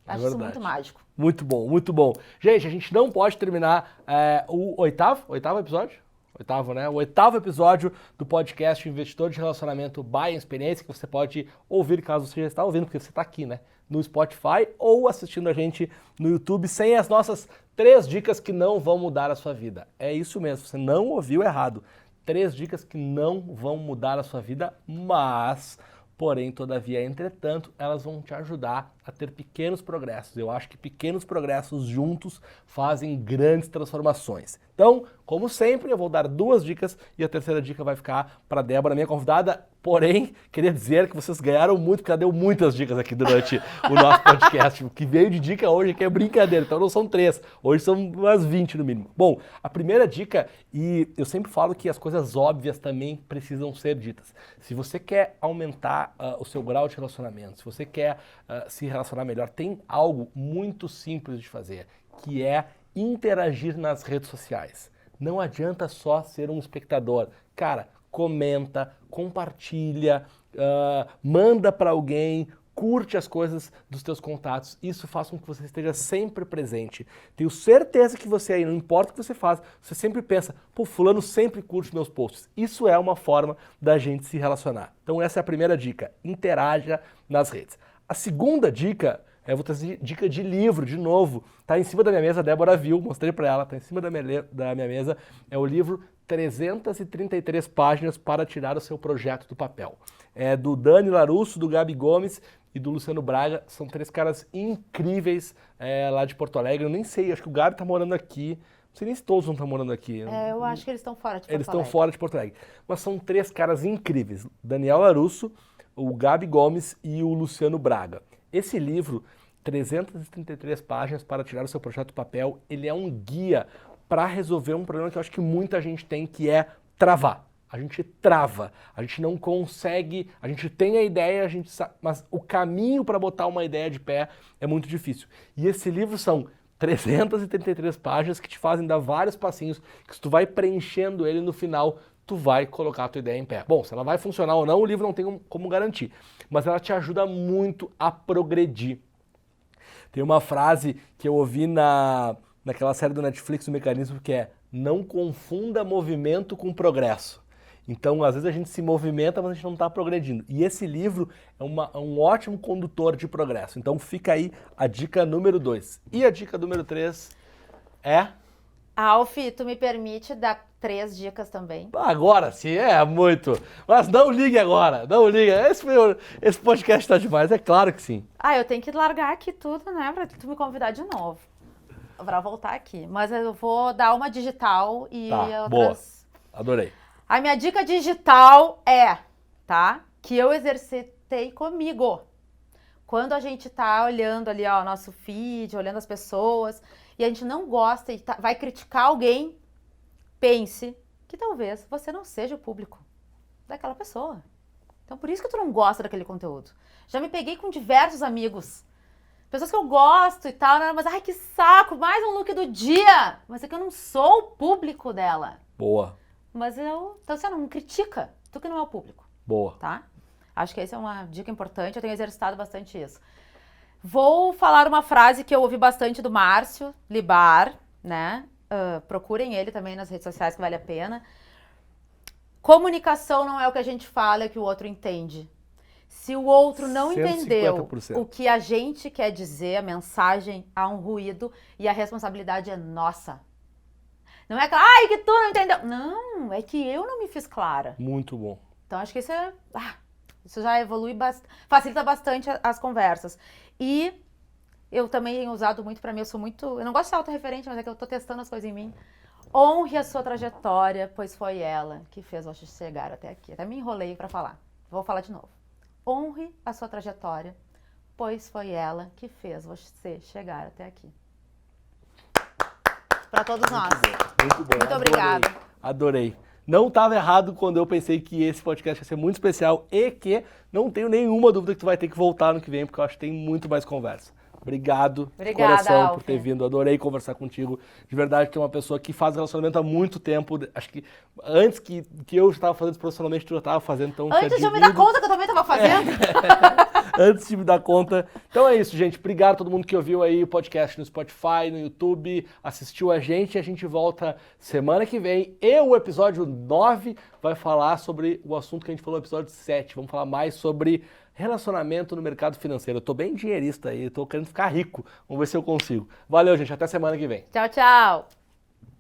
Acho isso muito mágico. Muito bom, muito bom. Gente, a gente não pode terminar o oitavo episódio? Oitavo, né? O oitavo episódio do podcast Investidor de Relacionamento by Experiência, que você pode ouvir caso você já está ouvindo, porque você está aqui, né? No Spotify ou assistindo a gente no YouTube, sem as nossas 3 dicas que não vão mudar a sua vida. É isso mesmo, você não ouviu errado. 3 dicas que não vão mudar a sua vida, mas... Porém, todavia, entretanto, elas vão te ajudar a ter pequenos progressos. Eu acho que pequenos progressos juntos fazem grandes transformações. Então, como sempre, eu vou dar 2 dicas e a terceira dica vai ficar para a Débora, minha convidada. Porém, queria dizer que vocês ganharam muito, porque ela deu muitas dicas aqui durante o nosso podcast. O que veio de dica hoje aqui é brincadeira, então não são 3, hoje são umas 20 no mínimo. Bom, a primeira dica, e eu sempre falo que as coisas óbvias também precisam ser ditas. Se você quer aumentar o seu grau de relacionamento, se você quer se relacionar melhor, tem algo muito simples de fazer, que é interagir nas redes sociais. Não adianta só ser um espectador. Cara, comenta, compartilha, manda para alguém, curte as coisas dos teus contatos. Isso faz com que você esteja sempre presente. Tenho certeza que você aí, não importa o que você faz, você sempre pensa, pô, fulano sempre curte meus posts. Isso é uma forma da gente se relacionar. Então essa é a primeira dica, interaja nas redes. A segunda dica, eu vou trazer dica de livro, de novo. Tá em cima da minha mesa, a Débora viu, mostrei para ela, tá em cima da minha mesa. É o livro 333 páginas para tirar o seu projeto do papel. É do Dani Larusso, do Gabi Gomes e do Luciano Braga. São 3 caras incríveis lá de Porto Alegre. Eu nem sei, acho que o Gabi tá morando aqui. Não sei nem se todos não estão morando aqui. Eu acho que eles estão fora de Porto Alegre. Eles estão fora de Porto Alegre. Mas são 3 caras incríveis. Daniel Larusso, o Gabi Gomes e o Luciano Braga. Esse livro, 333 páginas para tirar o seu projeto do papel, ele é um guia para resolver um problema que eu acho que muita gente tem, que é travar. A gente trava, a gente não consegue, a gente tem a ideia, mas o caminho para botar uma ideia de pé é muito difícil. E esse livro são 333 páginas que te fazem dar vários passinhos, que se tu vai preenchendo ele no final, tu vai colocar a tua ideia em pé. Bom, se ela vai funcionar ou não, o livro não tem como garantir, mas ela te ajuda muito a progredir. Tem uma frase que eu ouvi naquela série do Netflix, o Mecanismo, que é: não confunda movimento com progresso. Então, às vezes a gente se movimenta, mas a gente não está progredindo. E esse livro é um ótimo condutor de progresso. Então, fica aí a dica número 2. E a dica número 3 é... Alf, tu me permite dar 3 dicas também? Agora sim, é muito. Mas não ligue agora, não ligue. Esse podcast está demais, é claro que sim. Eu tenho que largar aqui tudo, né, pra tu me convidar de novo. Pra voltar aqui. Mas eu vou dar uma digital e outras... Boa. Adorei. A minha dica digital que eu exercitei comigo. Quando a gente tá olhando ali, ó, nosso feed, olhando as pessoas, e a gente não gosta e vai criticar alguém, pense que talvez você não seja o público daquela pessoa. Então, por isso que tu não gosta daquele conteúdo. Já me peguei com diversos amigos, pessoas que eu gosto e tal, né? Mas, ai, que saco, mais um look do dia. Mas é que eu não sou o público dela. Boa. Mas então você não critica, tu que não é o público. Boa. Tá? Acho que essa é uma dica importante, eu tenho exercitado bastante isso. Vou falar uma frase que eu ouvi bastante do Márcio Libar, né? Procurem ele também nas redes sociais, que vale a pena. Comunicação não é o que a gente fala, é o que o outro entende. Se o outro não 150%. entendeu o que a gente quer dizer, a mensagem, há um ruído e a responsabilidade é nossa. Não é aquela, ai, que tu não entendeu. Não, é que eu não me fiz clara. Muito bom. Então, acho que isso já evolui, facilita bastante as conversas. E eu também tenho usado muito pra mim, eu não gosto de ser autorreferente, mas é que eu tô testando as coisas em mim. Honre a sua trajetória, pois foi ela que fez você chegar até aqui. Até me enrolei pra falar. Vou falar de novo. Honre a sua trajetória, pois foi ela que fez você chegar até aqui. Para todos nós. Muito bom. Muito obrigada. Adorei. Não estava errado quando eu pensei que esse podcast ia ser muito especial e que não tenho nenhuma dúvida que tu vai ter que voltar no que vem, porque eu acho que tem muito mais conversa. Obrigado de coração por ter vindo, adorei conversar contigo. De verdade, tu é uma pessoa que faz relacionamento há muito tempo. Acho que antes que eu estava fazendo isso profissionalmente, tu já estava fazendo. Então, antes de eu me dar conta que eu também estava fazendo. Antes de me dar conta. Então é isso, gente. Obrigado a todo mundo que ouviu aí o podcast no Spotify, no YouTube, assistiu a gente. A gente volta semana que vem. E o episódio 9 vai falar sobre o assunto que a gente falou no episódio 7. Vamos falar mais sobre relacionamento no mercado financeiro. Eu tô bem dinheirista aí, tô querendo ficar rico. Vamos ver se eu consigo. Valeu, gente. Até semana que vem. Tchau, tchau.